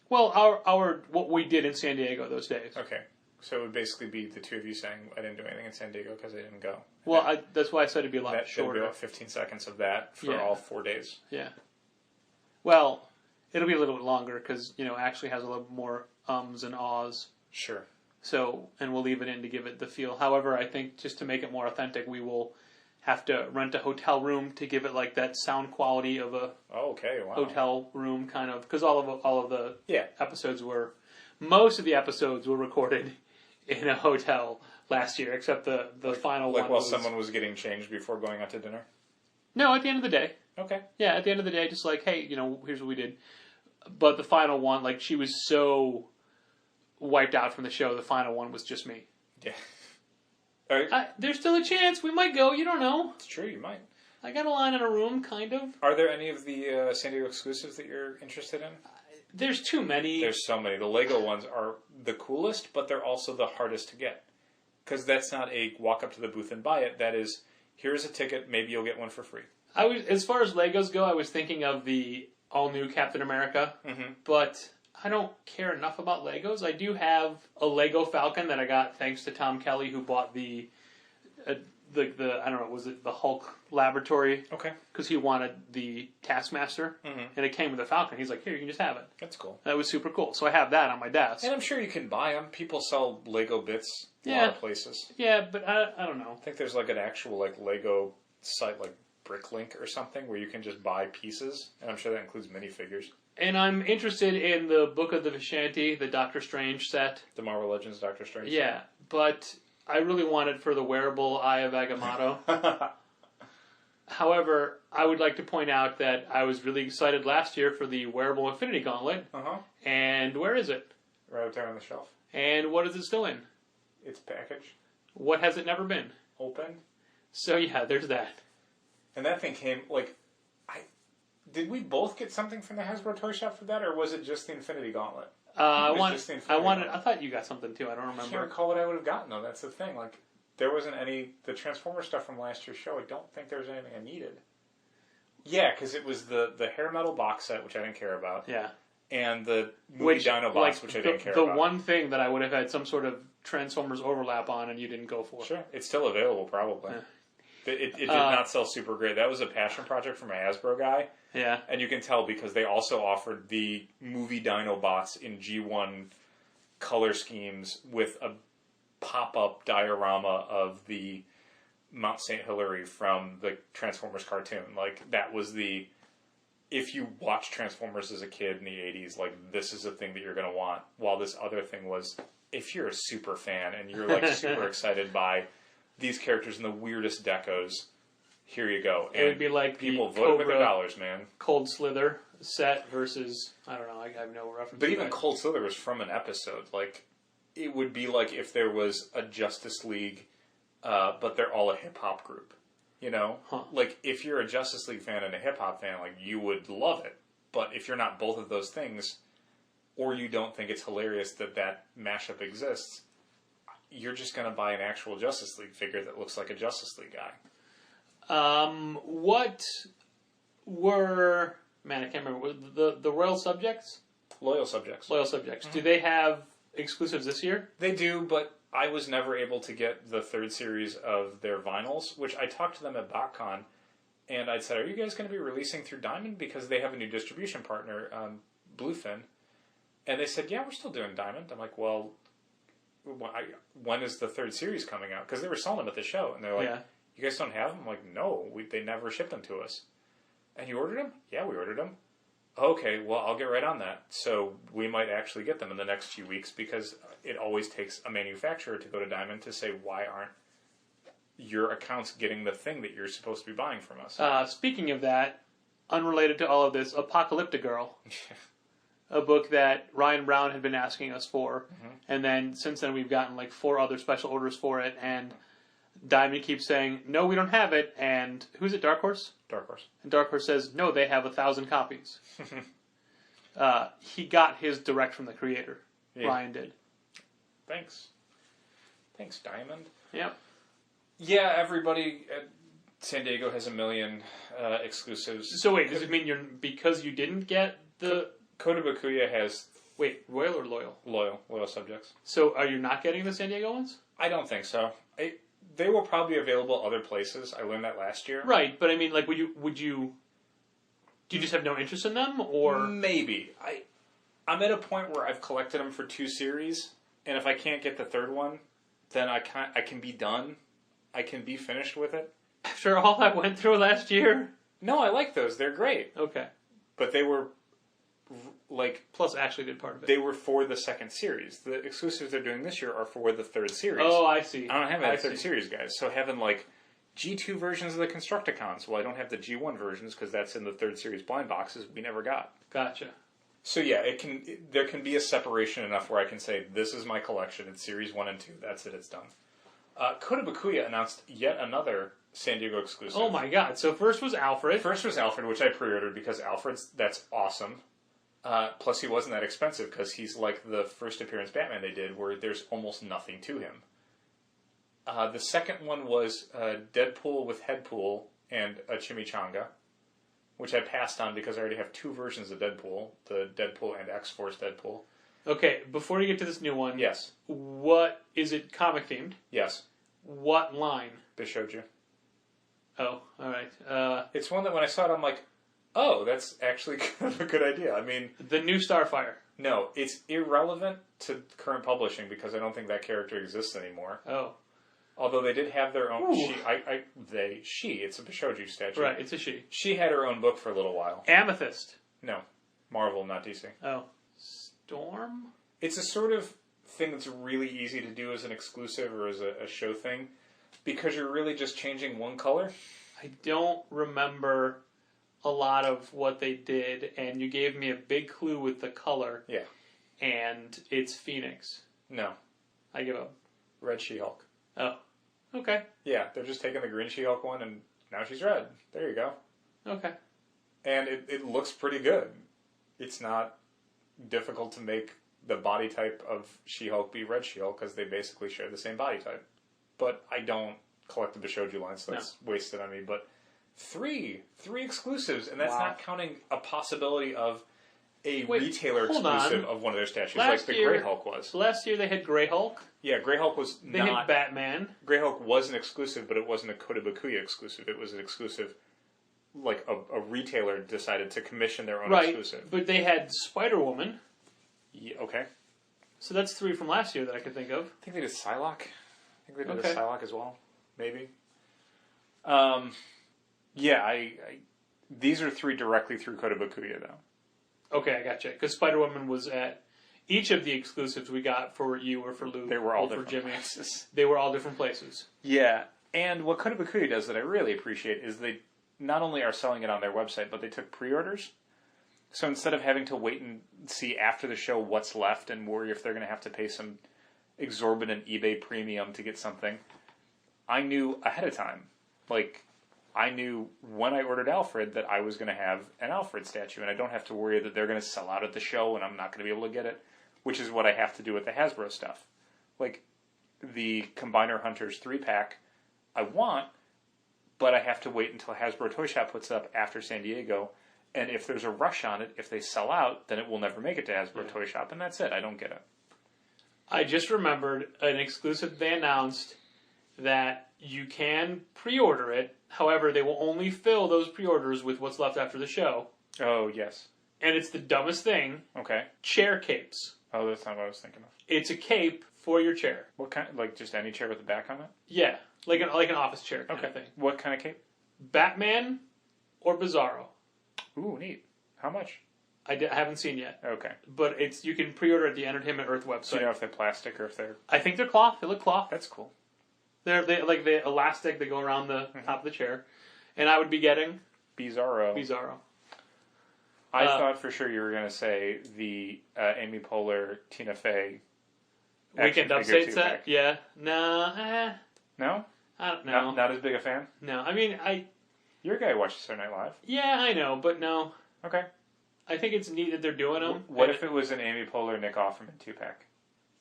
S1: Well, our what we did in San Diego those days.
S2: Okay. So it would basically be the two of you saying, I didn't do anything in San Diego because I didn't go.
S1: Well, that's why I said it'd be a lot shorter.
S2: That'd be about 15 seconds of that for all 4 days.
S1: Yeah. Well, it'll be a little bit longer because, Ashley has a little more ums and ahs.
S2: Sure.
S1: So, and we'll leave it in to give it the feel. However, I think just to make it more authentic, we will have to rent a hotel room to give it like that sound quality of a hotel room kind of, because all of the episodes most of the episodes were recorded in a hotel last year, except the final one.
S2: Like while someone was getting changed before going out to dinner?
S1: No, at the end of the day.
S2: Okay.
S1: Yeah, at the end of the day, just like, hey, here's what we did. But the final one, like, she was so wiped out from the show, the final one was just me.
S2: Yeah.
S1: There's still a chance we might go. You don't know.
S2: It's true, you might.
S1: I got a line in a room, kind of.
S2: Are there any of the San Diego exclusives that you're interested in?
S1: There's too many.
S2: There's so many. The Lego ones are the coolest, but they're also the hardest to get. Because that's not a walk up to the booth and buy it. That is, here's a ticket, maybe you'll get one for free.
S1: As far as Legos go, I was thinking of the all-new Captain America, but I don't care enough about Legos. I do have a Lego Falcon that I got thanks to Tom Kelly, who bought the I don't know, was it the Hulk Laboratory?
S2: Okay.
S1: Because he wanted the Taskmaster, and it came with the Falcon. He's like, here, you can just have it.
S2: That's cool.
S1: That was super cool. So I have that on my desk.
S2: And I'm sure you can buy them. People sell Lego bits a lot of places.
S1: Yeah, but I don't know.
S2: I think there's like an actual like Lego site like Bricklink or something where you can just buy pieces, and I'm sure that includes minifigures.
S1: And I'm interested in the Book of the Vishanti, the Doctor Strange set.
S2: The Marvel Legends Doctor Strange
S1: set. Yeah, but I really want it for the wearable Eye of Agamotto. However, I would like to point out that I was really excited last year for the wearable Infinity Gauntlet. And where is it?
S2: Right up there on the shelf.
S1: And what is it still in?
S2: It's packaged.
S1: What has it never been?
S2: Open.
S1: So yeah, there's that.
S2: And that thing came, did we both get something from the Hasbro toy shop for that, or was it just the Infinity Gauntlet?
S1: I thought you got something too. I don't remember.
S2: I can't recall what I would have gotten though. That's the thing. Like, there wasn't the Transformer stuff from last year's show. I don't think there was anything I needed. Yeah, because it was the hair metal box set, which I didn't care about.
S1: Yeah.
S2: And the movie Dino box, which I didn't care about.
S1: The one thing that I would have had some sort of Transformers overlap on, and you didn't go for.
S2: Sure, it's still available probably. Yeah. It did not sell super great. That was a passion project from a Hasbro guy.
S1: Yeah.
S2: And you can tell because they also offered the movie Dinobots in G1 color schemes with a pop-up diorama of the Mount St. Hilary from the Transformers cartoon. Like, that was if you watched Transformers as a kid in the 80s, like, this is a thing that you're going to want. While this other thing was, if you're a super fan and you're, like, super excited by these characters in the weirdest decos, here you go. And
S1: it would be like
S2: people voted with their dollars, man.
S1: Cold Slither set versus, I don't know, I have no reference.
S2: But even Cold Slither was from an episode. Like, it would be like if there was a Justice League, but they're all a hip hop group. You know, like if you're a Justice League fan and a hip hop fan, like you would love it. But if you're not both of those things, or you don't think it's hilarious that mashup exists, you're just going to buy an actual Justice League figure that looks like a Justice League guy.
S1: What were... Man, I can't remember. The Royal Subjects?
S2: Loyal Subjects.
S1: Loyal Subjects. Do they have exclusives this year?
S2: They do, but I was never able to get the third series of their vinyls, which I talked to them at BotCon, and I'd said, are you guys going to be releasing through Diamond? Because they have a new distribution partner, Bluefin. And they said, yeah, we're still doing Diamond. I'm like, well, when is the third series coming out? Because they were selling them at the show, and they're like, you guys don't have them? I'm like, no, they never shipped them to us. And you ordered them? Yeah, we ordered them. Okay, well, I'll get right on that. So we might actually get them in the next few weeks because it always takes a manufacturer to go to Diamond to say, why aren't your accounts getting the thing that you're supposed to be buying from us?
S1: Speaking of that, unrelated to all of this, Apocalyptic Girl. A book that Ryan Brown had been asking us for. And then since then we've gotten like 4 other special orders for it. And Diamond keeps saying, no, we don't have it. And who's it, Dark Horse?
S2: Dark Horse.
S1: And Dark Horse says, no, they have 1,000 copies. He got his direct from the creator. Yeah. Ryan did.
S2: Thanks, Diamond.
S1: Yep.
S2: Yeah, everybody at San Diego has a million exclusives.
S1: So wait, does it mean because you didn't get the...
S2: Kotobukiya has...
S1: Wait, Royal or Loyal?
S2: Loyal Subjects.
S1: So are you not getting the San Diego ones?
S2: I don't think so. They will probably be available other places. I learned that last year.
S1: Right, but I mean, like, would you... Do you just have no interest in them, or...
S2: Maybe. I'm at a point where I've collected them for 2 series, and if I can't get the third one, then I can be done. I can be finished with it.
S1: After all I went through last year?
S2: No, I like those. They're great.
S1: Okay.
S2: But they were, like...
S1: Plus Ashley did part of it.
S2: They were for the second series. The exclusives they're doing this year are for the third series.
S1: Oh, I see.
S2: I don't have any third series, guys. So having, like... G2 versions of the Constructicons. Well, I don't have the G1 versions because that's in the third series blind boxes we never got.
S1: Gotcha.
S2: So yeah, there can be a separation enough where I can say, this is my collection. It's series 1 and 2. That's it. It's done. Kotobukiya announced yet another San Diego exclusive.
S1: Oh my god. So first was Alfred.
S2: Which I pre-ordered because that's awesome. Plus he wasn't that expensive because he's like the first appearance Batman they did where there's almost nothing to him. The second one was Deadpool with Headpool and a Chimichanga, which I passed on because I already have 2 versions of Deadpool, the Deadpool and X-Force Deadpool.
S1: Okay, before you get to this new one,
S2: yes.
S1: What is it? Comic themed?
S2: Yes.
S1: What line?
S2: Bishoju.
S1: Oh, all right.
S2: It's one that when I saw it, I'm like, oh, that's actually kind of a good idea. I mean,
S1: the new Starfire.
S2: No, it's irrelevant to current publishing because I don't think that character exists anymore.
S1: Oh.
S2: Although they did have their own... It's a Bishoju statue.
S1: Right, it's a she.
S2: She had her own book for a little while.
S1: Amethyst.
S2: No. Marvel, not DC.
S1: Oh. Storm?
S2: It's a sort of thing that's really easy to do as an exclusive or as a show thing because you're really just changing one color.
S1: I don't remember a lot of what they did, and you gave me a big clue with the color.
S2: Yeah.
S1: And it's Phoenix.
S2: No.
S1: I give up.
S2: Red She-Hulk.
S1: Oh. Okay.
S2: Yeah, they're just taking the green She-Hulk one, and now she's red. There you go.
S1: Okay.
S2: And it looks pretty good. It's not difficult to make the body type of She-Hulk be red She-Hulk, because they basically share the same body type. But I don't collect the Bishoju line, so that's wasted on me. But three exclusives, and that's not counting a possibility of a retailer exclusive of one of their statues, like the Grey Hulk was.
S1: Last year they had Grey Hulk.
S2: Yeah, Grey Hulk was
S1: They had Batman.
S2: Grey Hulk was an exclusive, but it wasn't a Kotobukiya exclusive. It was an exclusive, like a retailer decided to commission their own exclusive.
S1: But they had Spider-Woman.
S2: Yeah, okay.
S1: So that's 3 from last year that I could think of.
S2: I think they did Psylocke. I think they did a Psylocke as well. Maybe. These are 3 directly through Kotobukiya, though.
S1: Okay, I gotcha. Because Spider-Woman was at each of the exclusives we got for you or for Luke.
S2: They were all
S1: or
S2: different
S1: for Jimmy.
S2: places.
S1: They were all different places.
S2: Yeah, and what Kotobukiya does that I really appreciate is they not only are selling it on their website, but they took pre-orders. So instead of having to wait and see after the show what's left and worry if they're going to have to pay some exorbitant eBay premium to get something, I knew ahead of time. Like, I knew when I ordered Alfred that I was going to have an Alfred statue, and I don't have to worry that they're going to sell out at the show and I'm not going to be able to get it, which is what I have to do with the Hasbro stuff. Like, the Combiner Hunters 3-pack I want, but I have to wait until Hasbro Toy Shop puts it up after San Diego. And if there's a rush on it, if they sell out, then it will never make it to Hasbro Toy Shop, and that's it. I don't get it.
S1: I just remembered an exclusive they announced that you can pre-order it. However, they will only fill those pre-orders with what's left after the show.
S2: Oh, yes.
S1: And it's the dumbest thing.
S2: Okay.
S1: Chair capes.
S2: Oh, that's not what I was thinking of.
S1: It's a cape for your chair.
S2: What kind? Like just any chair with the back on it?
S1: Yeah, like an office chair kind of thing.
S2: What kind of cape?
S1: Batman or Bizarro.
S2: Ooh, neat. How much?
S1: I haven't seen yet.
S2: Okay.
S1: But you can pre-order at the Entertainment Earth website.
S2: Do you know if they're plastic or if they're...
S1: I think they're cloth. They look cloth.
S2: That's cool.
S1: They're like the elastic that go around the top of the chair. And I would be getting...
S2: Bizarro. I thought for sure you were going to say the Amy Poehler, Tina Fey
S1: Weekend Update set? Yeah. No?
S2: No?
S1: I don't know.
S2: Not as big a fan?
S1: No. I mean,
S2: You're a guy who watches Saturday Night Live.
S1: Yeah, I know, but no.
S2: Okay.
S1: I think it's neat that they're doing them.
S2: What if it was an Amy Poehler, Nick Offerman 2-pack?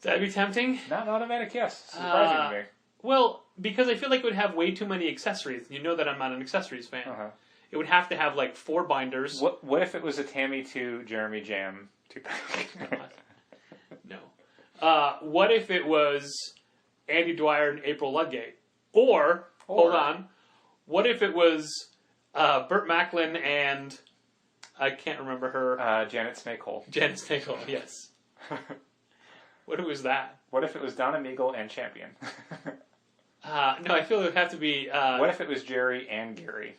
S1: That'd be tempting.
S2: Not an automatic yes. Surprising to me.
S1: Well, because I feel like it would have way too many accessories. You know that I'm not an accessories fan.
S2: Uh-huh.
S1: It would have to have like 4 binders.
S2: What if it was a Tammy 2, Jeremy Jam 2-pack?
S1: No. What if it was Andy Dwyer and April Ludgate? Or hold on, what if it was Burt Macklin and I can't remember her.
S2: Janet Snakehole.
S1: Janet Snakehole, yes. What if it was that?
S2: What if it was Donna Meagle and Champion?
S1: No, I feel it would have to be...
S2: what if it was Jerry and Gary?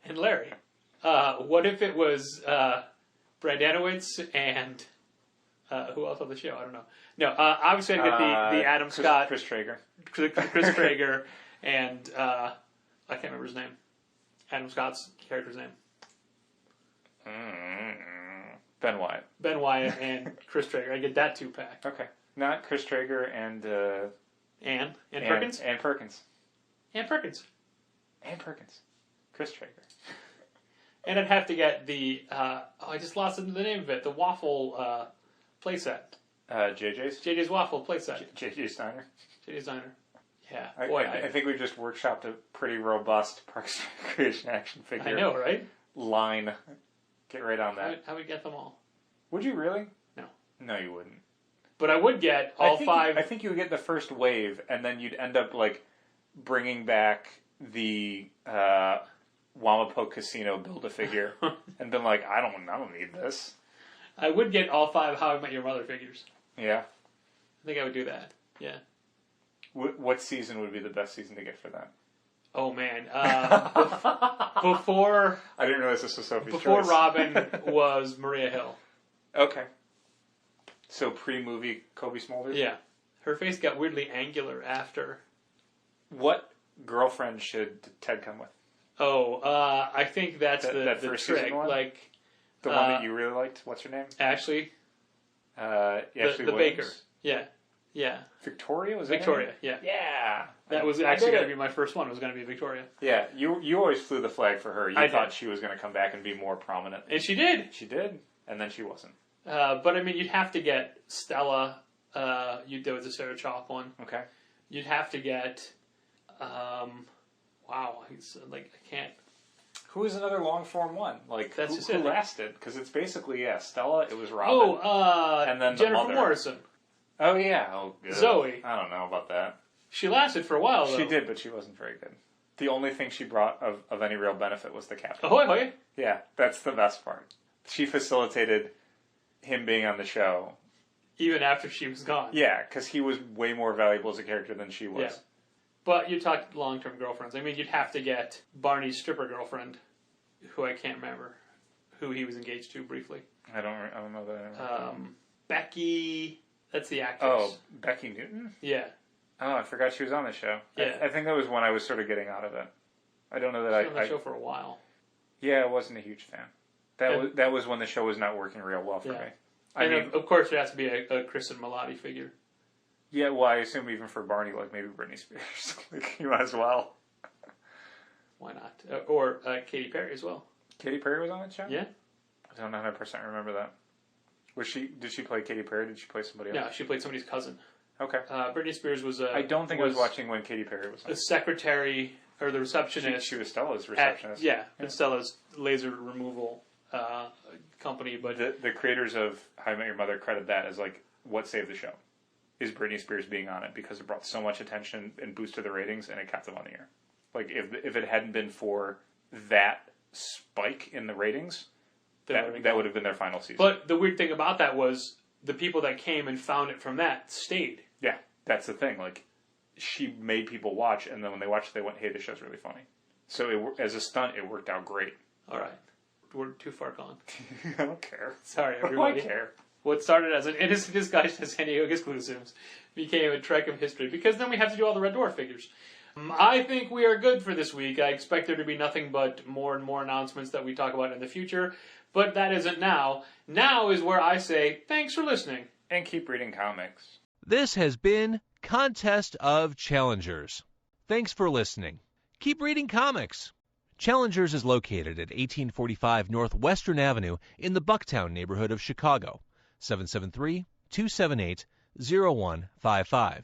S1: And Larry. What if it was Brandanowitz and... who else on the show? I don't know. No, obviously I'd get the Adam Scott...
S2: Chris Traeger.
S1: Chris Traeger and... I can't remember his name. Adam Scott's character's name.
S2: Ben Wyatt.
S1: Ben Wyatt and Chris Traeger. I get that 2-pack.
S2: Okay. Not Chris Traeger and...
S1: Ann Perkins?
S2: Ann Perkins.
S1: Ann Perkins.
S2: Ann Perkins. Chris Traeger.
S1: And I'd have to get the... I just lost the name of it. The waffle playset.
S2: JJ's?
S1: JJ's waffle playset.
S2: JJ's Diner.
S1: JJ's Diner. Yeah.
S2: I think we just workshopped a pretty robust Parks and Recreation action figure.
S1: I know, right?
S2: Line. Get right on that.
S1: I would get them all.
S2: Would you really?
S1: No.
S2: No, you wouldn't.
S1: But I would get all 5...
S2: I think you would get the first wave, and then you'd end up, like, bringing back the Wamapo Casino Build-A-Figure and been like, I don't need this.
S1: I would get all 5 How I Met Your Mother figures.
S2: Yeah?
S1: I think I would do that. Yeah.
S2: What season would be the best season to get for that?
S1: Oh, man. Before...
S2: I didn't realize this was Sophie's
S1: Before
S2: choice.
S1: Robin was Maria Hill.
S2: Okay. So pre-movie Kobe Smulders?
S1: Yeah. Her face got weirdly angular after.
S2: What girlfriend should Ted come with?
S1: Oh, I think that's the
S2: first
S1: trick.
S2: season one?
S1: Like
S2: The one that you really liked? What's her name?
S1: Ashley.
S2: Ashley
S1: the
S2: Williams?
S1: baker. Yeah. Yeah.
S2: Victoria? Was that
S1: Victoria,
S2: her?
S1: yeah.
S2: Yeah.
S1: That was actually going to be my first one. It was going to be Victoria.
S2: Yeah, you always flew the flag for her.
S1: I
S2: You thought
S1: did.
S2: she was going to come back and be more prominent.
S1: And she did.
S2: She did, and then she wasn't.
S1: But I mean, you'd have to get Stella. There was a Sarah Chalk one.
S2: Okay.
S1: You'd have to get. Wow, I can't.
S2: Who is another long form one? Like
S1: That's
S2: who,
S1: just
S2: who
S1: it.
S2: lasted? Because it's basically Stella. It was Robin.
S1: Oh,
S2: and then the
S1: Jennifer
S2: mother.
S1: Morrison.
S2: Oh yeah. Oh, good.
S1: Zoe.
S2: I don't know about that.
S1: She lasted for a while though.
S2: She did, but she wasn't very good. The only thing she brought of any real benefit was the captain.
S1: Ahoy, ahoy.
S2: Yeah, that's the best part. She facilitated him being on the show.
S1: Even after she was gone.
S2: Yeah, because he was way more valuable as a character than she was.
S1: Yeah. But you talk long-term girlfriends. I mean, you'd have to get Barney's stripper girlfriend, who I can't remember, who he was engaged to briefly.
S2: I don't know that.
S1: Becky, that's the actress.
S2: Oh, Becky Newton?
S1: Yeah.
S2: Oh, I forgot she was on the show.
S1: Yeah.
S2: I think that was when I was sort of getting out of it. I don't know that
S1: She was on the show for a while.
S2: Yeah, I wasn't a huge fan. That was when the show was not working real well for me. I mean,
S1: of course, there has to be a Kristen Milotti figure.
S2: Yeah, well, I assume even for Barney, like maybe Britney Spears. Like, you might as well.
S1: Why not? Or Katy Perry as well.
S2: Katy Perry was on that show?
S1: Yeah.
S2: I don't 100% remember that. Did she play Katy Perry or did she play somebody else?
S1: No, she played somebody's cousin.
S2: Okay.
S1: Britney Spears was
S2: I don't think I was watching when Katy Perry was on.
S1: A secretary or the receptionist.
S2: She was Stella's receptionist.
S1: Stella's laser removal company. But
S2: the creators of How I Met Your Mother credit that as like what saved the show. Is Britney Spears being on it, because it brought so much attention and boosted the ratings, and it kept them on the air. Like, if it hadn't been for that spike in the ratings, that would have been their final season.
S1: But the weird thing about that was the people that came and found it from that stayed.
S2: Yeah, that's the thing. Like, she made people watch, and then when they watched, they went, "Hey, this show's really funny." So as a stunt, it worked out great.
S1: All right, we're too far gone.
S2: I don't care.
S1: Sorry, everybody.
S2: I care.
S1: What started as an innocent disguise as San Diego exclusives became a trek of history, because then we have to do all the Red Dwarf figures. I think we are good for this week. I expect there to be nothing but more and more announcements that we talk about in the future, but that isn't now. Now is where I say, thanks for listening.
S2: And keep reading comics.
S3: This has been Contest of Challengers. Thanks for listening. Keep reading comics. Challengers is located at 1845 North Western Avenue in the Bucktown neighborhood of Chicago. 773-278-0155.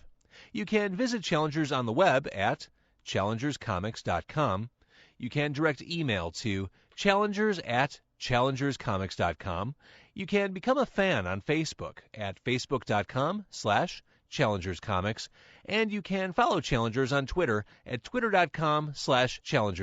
S3: You can visit Challengers on the web at challengerscomics.com. You can direct email to challengers@challengerscomics.com. You can become a fan on Facebook at facebook.com/challengerscomics. And you can follow Challengers on Twitter at twitter.com/challengerscomics.